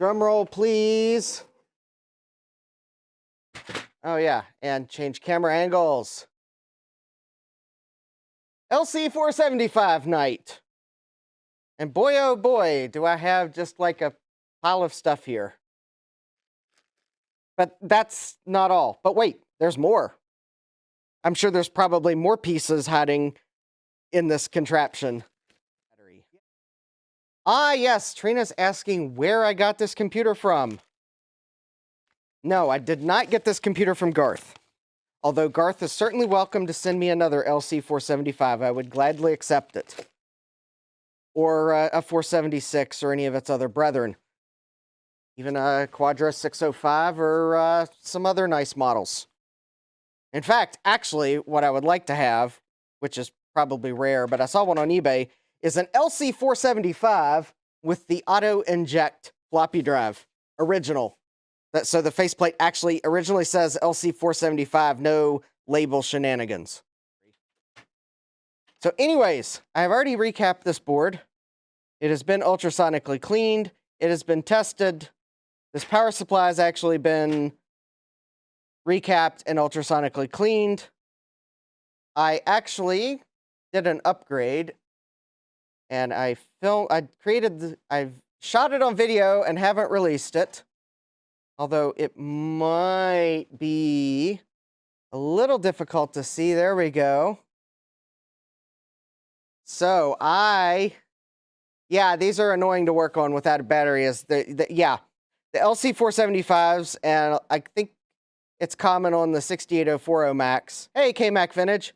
drumroll please. Oh yeah, and change camera angles. LC475 night. And boy, oh boy, do I have just like a pile of stuff here. But that's not all. But wait, there's more. I'm sure there's probably more pieces hiding in this contraption. Ah, yes, Trina's asking where I got this computer from. No, I did not get this computer from Garth. Although Garth is certainly welcome to send me another LC475, I would gladly accept it. Or a 476 or any of its other brethren. Even a Quadra 605 or some other nice models. In fact, actually, what I would like to have, which is probably rare, but I saw one on eBay, is an LC475 with the auto-inject floppy drive. Original. So the faceplate actually originally says LC475, no label shenanigans. So anyways, I have already recapped this board. It has been ultrasonically cleaned. It has been tested. This power supply has actually been recapped and ultrasonically cleaned. I actually did an upgrade, and I've shot it on video and haven't released it. Although it might be a little difficult to see. There we go. So yeah, these are annoying to work on without a battery. The LC475s, and I think it's common on the 68040 Macs. Hey, K-Mac Vintage.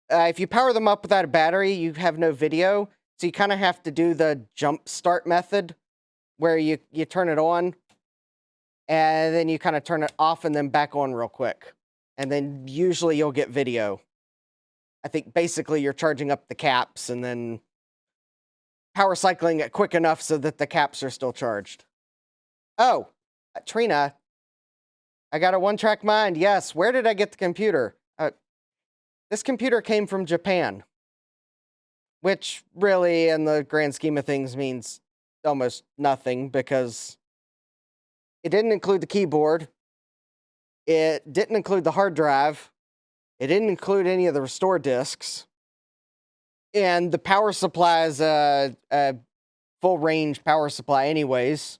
If you power them up without a battery, you have no video. So you kind of have to do the jump start method where you turn it on and then you kind of turn it off and then back on real quick. And then usually you'll get video. I think basically you're charging up the caps and then power cycling it quick enough so that the caps are still charged. Oh, Trina, I got a one-track mind. Yes, where did I get the computer? This computer came from Japan. which really, in the grand scheme of things, means almost nothing because it didn't include the keyboard. It didn't include the hard drive. It didn't include any of the restore disks. And the power supply is a full range power supply anyways.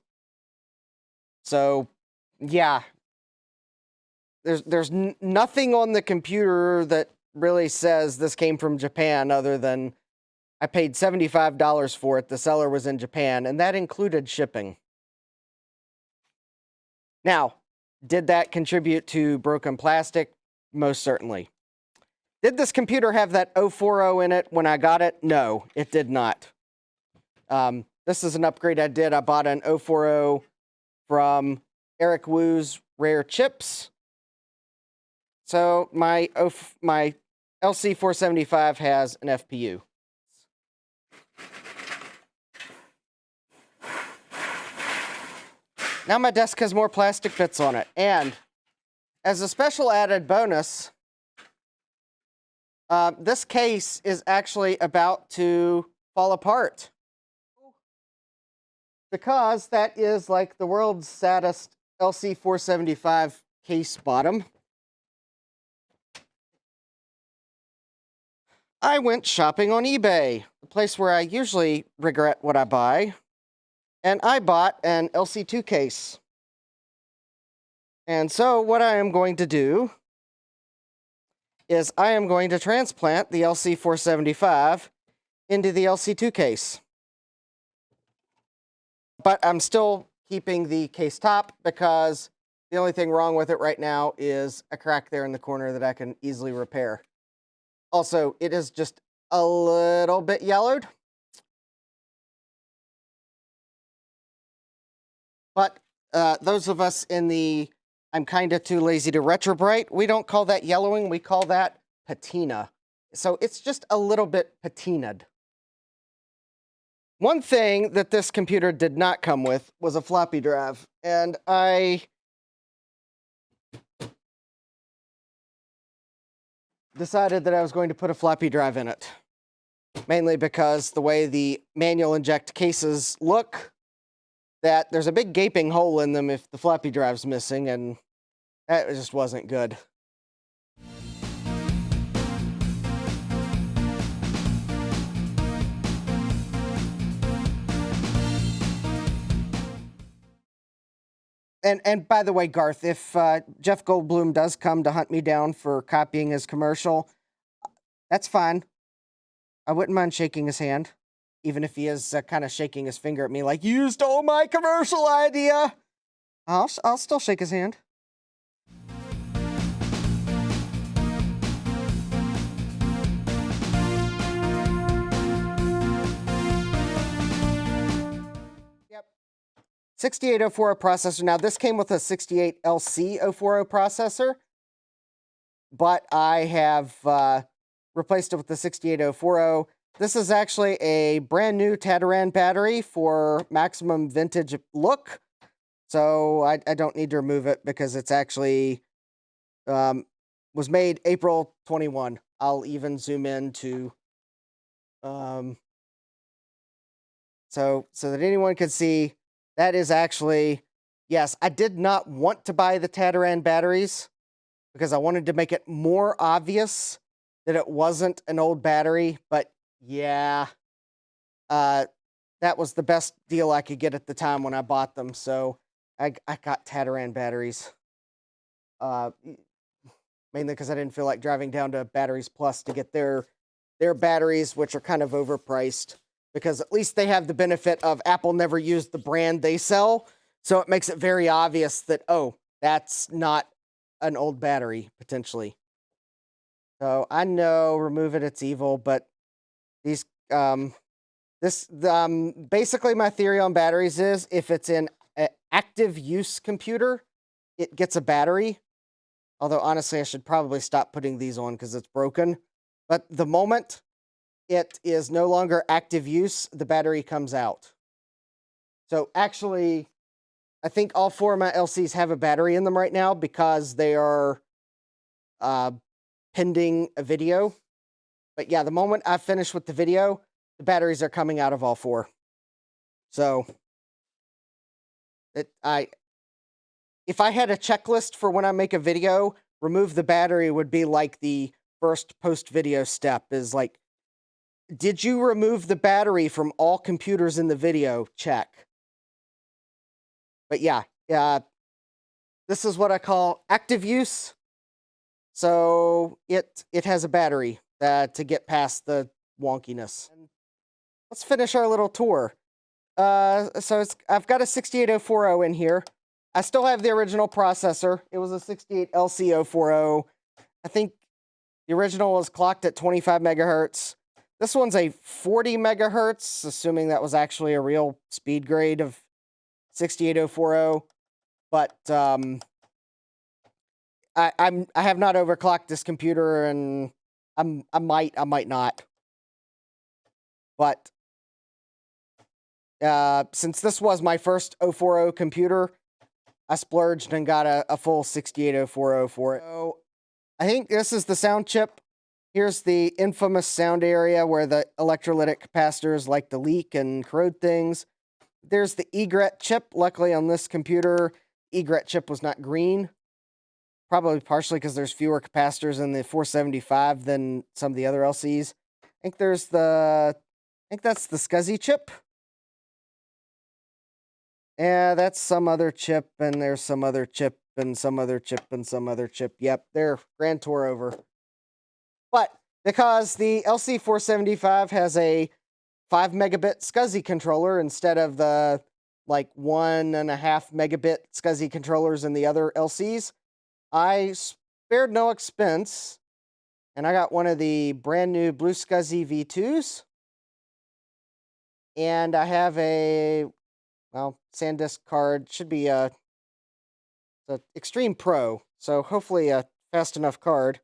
So, yeah. There's nothing on the computer that really says this came from Japan other than I paid $75 for it. The seller was in Japan, and that included shipping. Now, did that contribute to broken plastic? Most certainly. Did this computer have that 040 in it when I got it? No, it did not. This is an upgrade I did. I bought an 040 from Eric Wu's Rare Chips. So my LC475 has an FPU. Now my desk has more plastic bits on it. And as a special added bonus, this case is actually about to fall apart. Because that is like the world's saddest LC475 case bottom. I went shopping on eBay, the place where I usually regret what I buy, and I bought an LC2 case. And so what I am going to do is I am going to transplant the LC475 into the LC2 case. But I'm still keeping the case top because the only thing wrong with it right now is a crack there in the corner that I can easily repair. Also, it is just a little bit yellowed. But those of us in the I'm kind of too lazy to retrobrite, we don't call that yellowing, we call that patina. So it's just a little bit patinaed. One thing that this computer did not come with was a floppy drive, and I decided that I was going to put a floppy drive in it. Mainly because the way the manual inject cases look, that there's a big gaping hole in them if the floppy drive's missing, and that just wasn't good. And by the way, Garth, if Jeff Goldblum does come to hunt me down for copying his commercial, that's fine. I wouldn't mind shaking his hand, even if he is kind of shaking his finger at me like, you stole my commercial idea. I'll still shake his hand. Yep. 6804 processor. Now, this came with a 68LC040 processor, but I have replaced it with the 68040. This is actually a brand new Tataran battery for maximum vintage look. So I don't need to remove it because it's actually was made April 21. I'll even zoom in to so that anyone can see that is actually, yes, I did not want to buy the Tataran batteries because I wanted to make it more obvious that it wasn't an old battery, but yeah, that was the best deal I could get at the time when I bought them, so I got Tataran batteries. Mainly because I didn't feel like driving down to Batteries Plus to get their batteries, which are kind of overpriced, because at least they have the benefit of Apple never used the brand they sell, so it makes it very obvious that, oh, that's not an old battery, potentially. So I know, remove it, it's evil, but these, basically my theory on batteries is if it's in an active use computer, it gets a battery. Although honestly, I should probably stop putting these on because it's broken. But the moment it is no longer active use, the battery comes out. So actually, I think all 4 of my LCs have a battery in them right now because they are pending a video. But yeah, the moment I finish with the video, the batteries are coming out of all four. So if I had a checklist for when I make a video, remove the battery would be like the first post-video step. Is like, did you remove the battery from all computers in the video? Check. But yeah, this is what I call active use. So it has a battery to get past the wonkiness. And let's finish our little tour. So I've got a 68040 in here. I still have the original processor. It was a 68LC040. I think the original was clocked at 25 megahertz. This one's a 40 megahertz, assuming that was actually a real speed grade of 68040. But I have not overclocked this computer, and I might not. But since this was my first 040 computer, I splurged and got a full 68040 for it. So I think this is the sound chip. Here's the infamous sound area where the electrolytic capacitors like to leak and corrode things. There's the egret chip. Luckily on this computer, egret chip was not green. Probably partially because there's fewer capacitors in the 475 than some of the other LCs. I think that's the SCSI chip. Yeah, that's some other chip, and there's some other chip, and some other chip, and some other chip. Yep, there, grand tour over. But because the LC475 has a 5 megabit SCSI controller instead of the like 1.5 megabit SCSI controllers in the other LCs, I spared no expense, and I got one of the brand new Blue SCSI V2s, and I have a SanDisk card. Should be the Extreme Pro, so hopefully a fast enough card.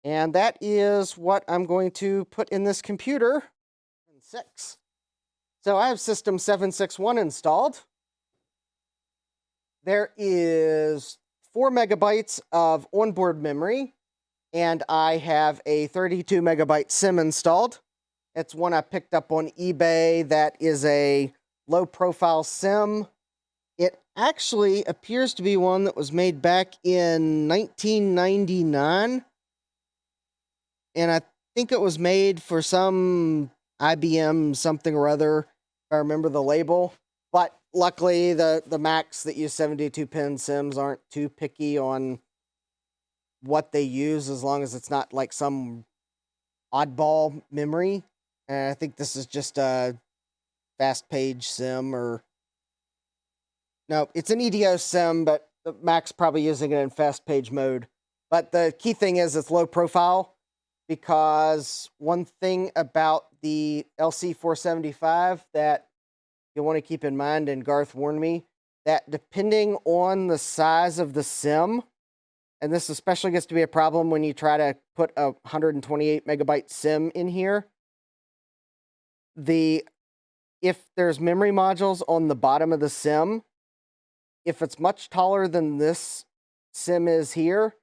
And that is what I'm going to put in this computer. 6. So I have System 761 installed. There is 4 megabytes of onboard memory, and I have a 32 megabyte SIM installed. It's one I picked up on eBay. That is a low-profile SIM. It actually appears to be one that was made back in 1999. And I think it was made for some IBM something or other, if I remember the label. But luckily, the Macs that use 72-pin SIMs aren't too picky on what they use, as long as it's not like some oddball memory. And I think this is just a fast page SIM, or no, it's an EDO SIM, but the Mac's probably using it in fast page mode. But the key thing is it's low profile, because one thing about the LC475 that you'll want to keep in mind, and Garth warned me, that depending on the size of the SIM, and this especially gets to be a problem when you try to put a 128 megabyte SIM in here, if there's memory modules on the bottom of the SIM, if it's much taller than this SIM is here,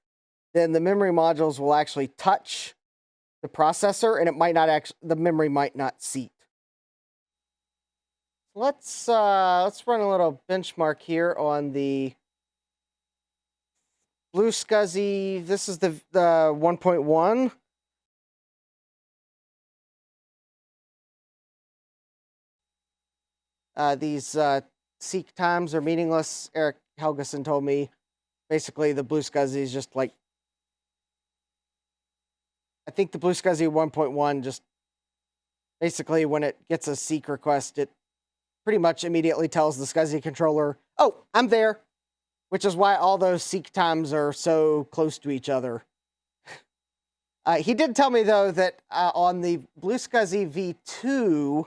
then the memory modules will actually touch the processor, and it might not the memory might not seat. Let's run a little benchmark here on the Blue SCSI. This is the 1.1. These seek times are meaningless. Eric Helgeson told me basically the Blue SCSI is just like, I think the Blue SCSI 1.1 just basically when it gets a seek request, it pretty much immediately tells the SCSI controller, oh, I'm there, which is why all those seek times are so close to each other. He did tell me, though, that on the Blue SCSI V2,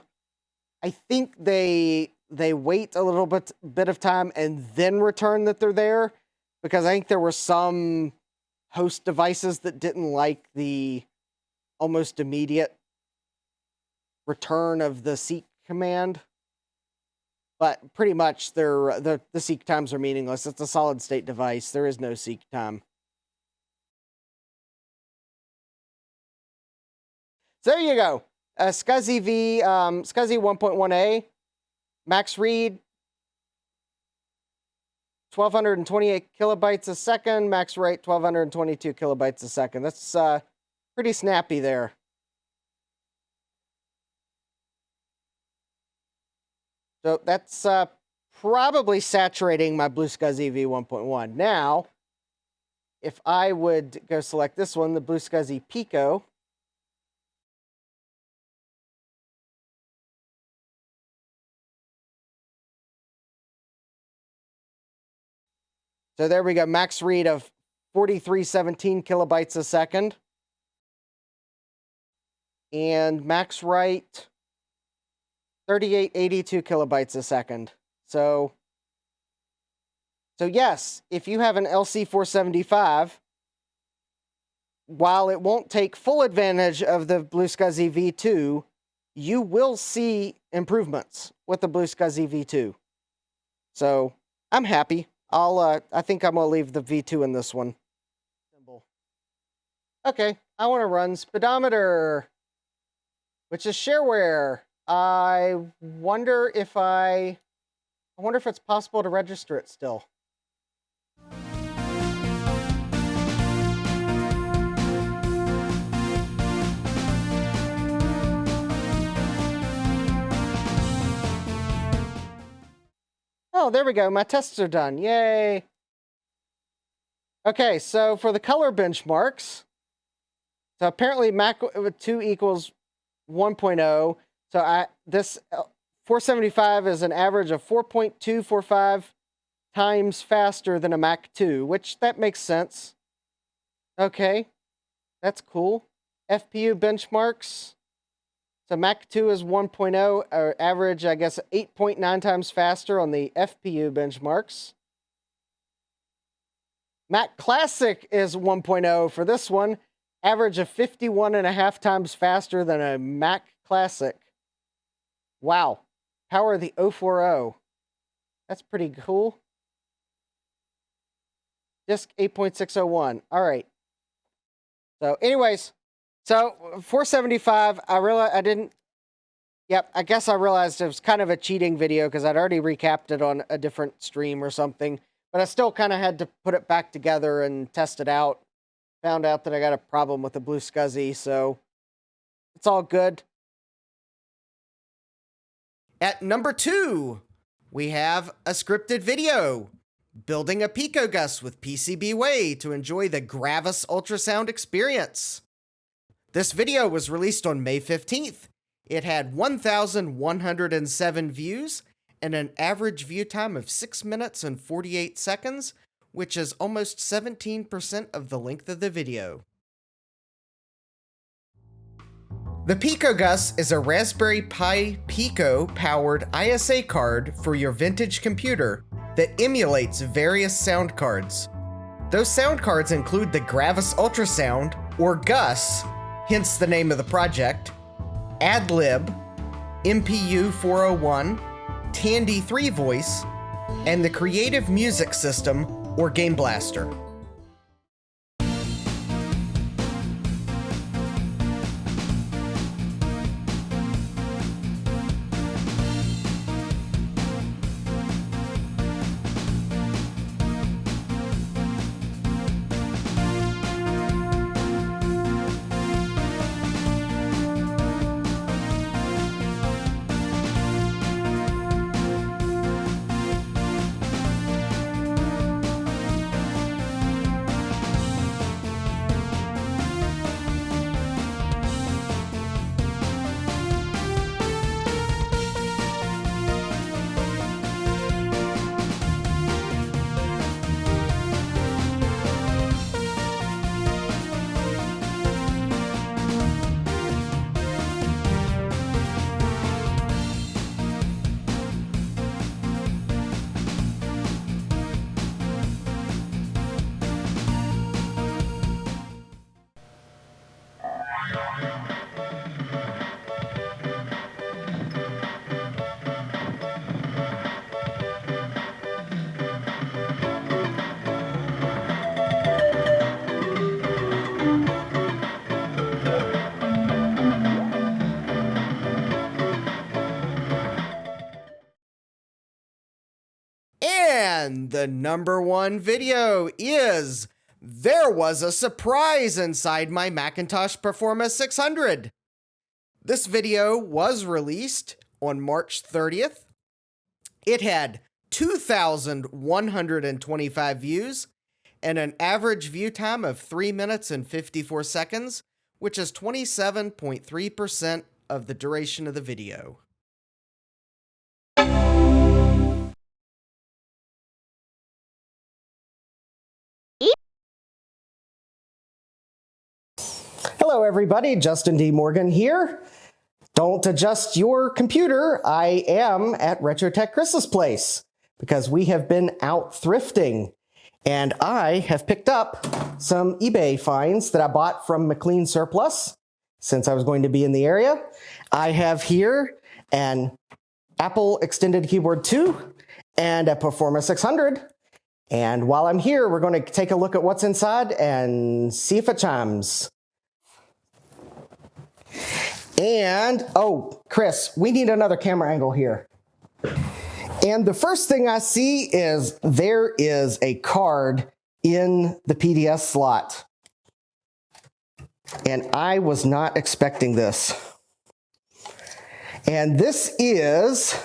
I think they wait a little bit of time and then return that they're there, because I think there were some host devices that didn't like the almost immediate return of the seek command. But pretty much the seek times are meaningless. It's a solid state device. There is no seek time. So there you go. SCSI V, SCSI 1.1a, max read 1228 kilobytes a second, max write 1222 kilobytes a second. That's pretty snappy there. So that's probably saturating my Blue SCSI V 1.1. Now, if I would go select this one, the Blue SCSI Pico. So there we go, max read of 4317 kilobytes a second. And max write 3882 kilobytes a second. So yes, if you have an LC475, while it won't take full advantage of the Blue SCSI V2, you will see improvements with the Blue SCSI V2. So I'm happy. I think I'm gonna leave the V2 in this one. Okay, I want to run speedometer, which is shareware. I wonder if it's possible to register it still. Oh, there we go. My tests are done. Yay. Okay, so for the color benchmarks, so apparently Mac 2 equals 1.0. So this 475 is an average of 4.245 times faster than a Mac 2, which that makes sense. Okay, that's cool. FPU benchmarks. So Mac 2 is 1.0, or average, I guess, 8.9 times faster on the FPU benchmarks. Mac Classic is 1.0 for this one, average of 51.5 times faster than a Mac Classic. Wow. Power of the 040. That's pretty cool. Disk 8.601. All right. So anyways, so 475, I guess I realized it was kind of a cheating video because I'd already recapped it on a different stream or something, but I still kind of had to put it back together and test it out. Found out that I got a problem with the Blue SCSI, so it's all good. At number 2, we have a scripted video, building a PicoGus with PCBWay to enjoy the Gravis ultrasound experience. This video was released on May 15th. It had 1,107 views and an average view time of 6 minutes and 48 seconds, which is almost 17% of the length of the video. The PicoGus is a Raspberry Pi Pico-powered ISA card for your vintage computer that emulates various sound cards. Those sound cards include the Gravis Ultrasound, or GUS, hence the name of the project, AdLib, MPU 401, Tandy 3 Voice, and the Creative Music System, or Game Blaster. And the #1 video is there was a surprise inside my Macintosh Performa 600. This video was released on March 30th. It had 2,125 views and an average view time of 3 minutes and 54 seconds, which is 27.3% of the duration of the video. Hello everybody, Justin D. Morgan here. Don't adjust your computer. I am at RetroTech Chris's place because we have been out thrifting and I have picked up some eBay finds that I bought from McLean Surplus since I was going to be in the area. I have here an Apple Extended Keyboard 2 and a Performa 600. And while I'm here, we're going to take a look at what's inside and see if it chimes. And, oh, Chris, we need another camera angle here. And the first thing I see is there is a card in the PDS slot. And I was not expecting this. And this is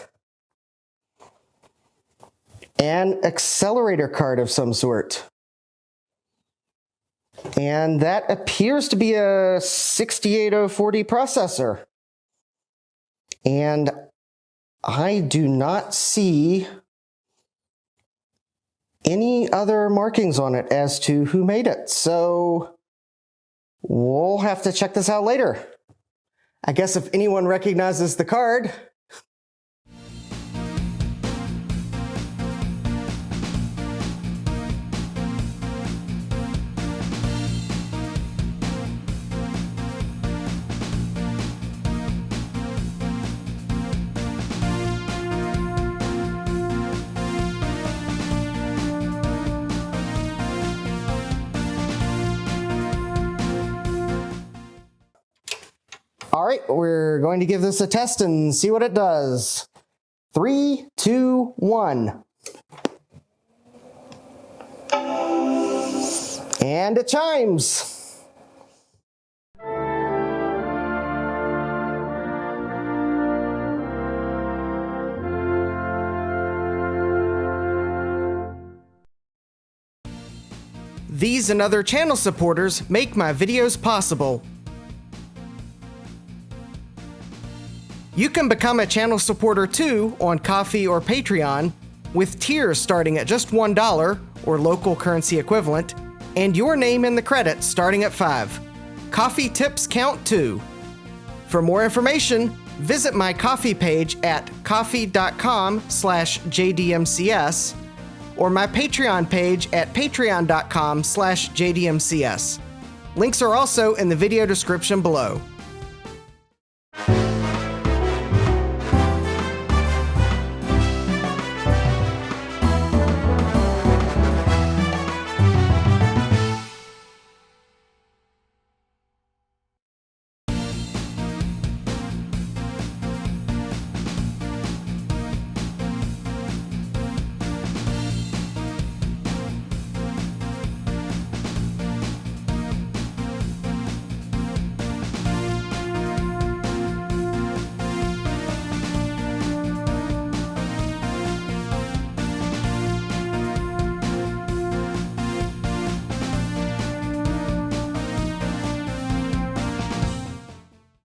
an accelerator card of some sort. And that appears to be a 68040 processor. And I do not see any other markings on it as to who made it. So we'll have to check this out later. I guess if anyone recognizes the card. All right, we're going to give this a test and see what it does. 3, 2, 1. And it chimes. These and other channel supporters make my videos possible. You can become a channel supporter too on Ko-fi or Patreon, with tiers starting at just $1 or local currency equivalent, and your name in the credits starting at $5. Ko-fi tips count too. For more information, visit my Ko-fi page at ko-fi.com/jdmcs or my Patreon page at patreon.com/jdmcs. Links are also in the video description below.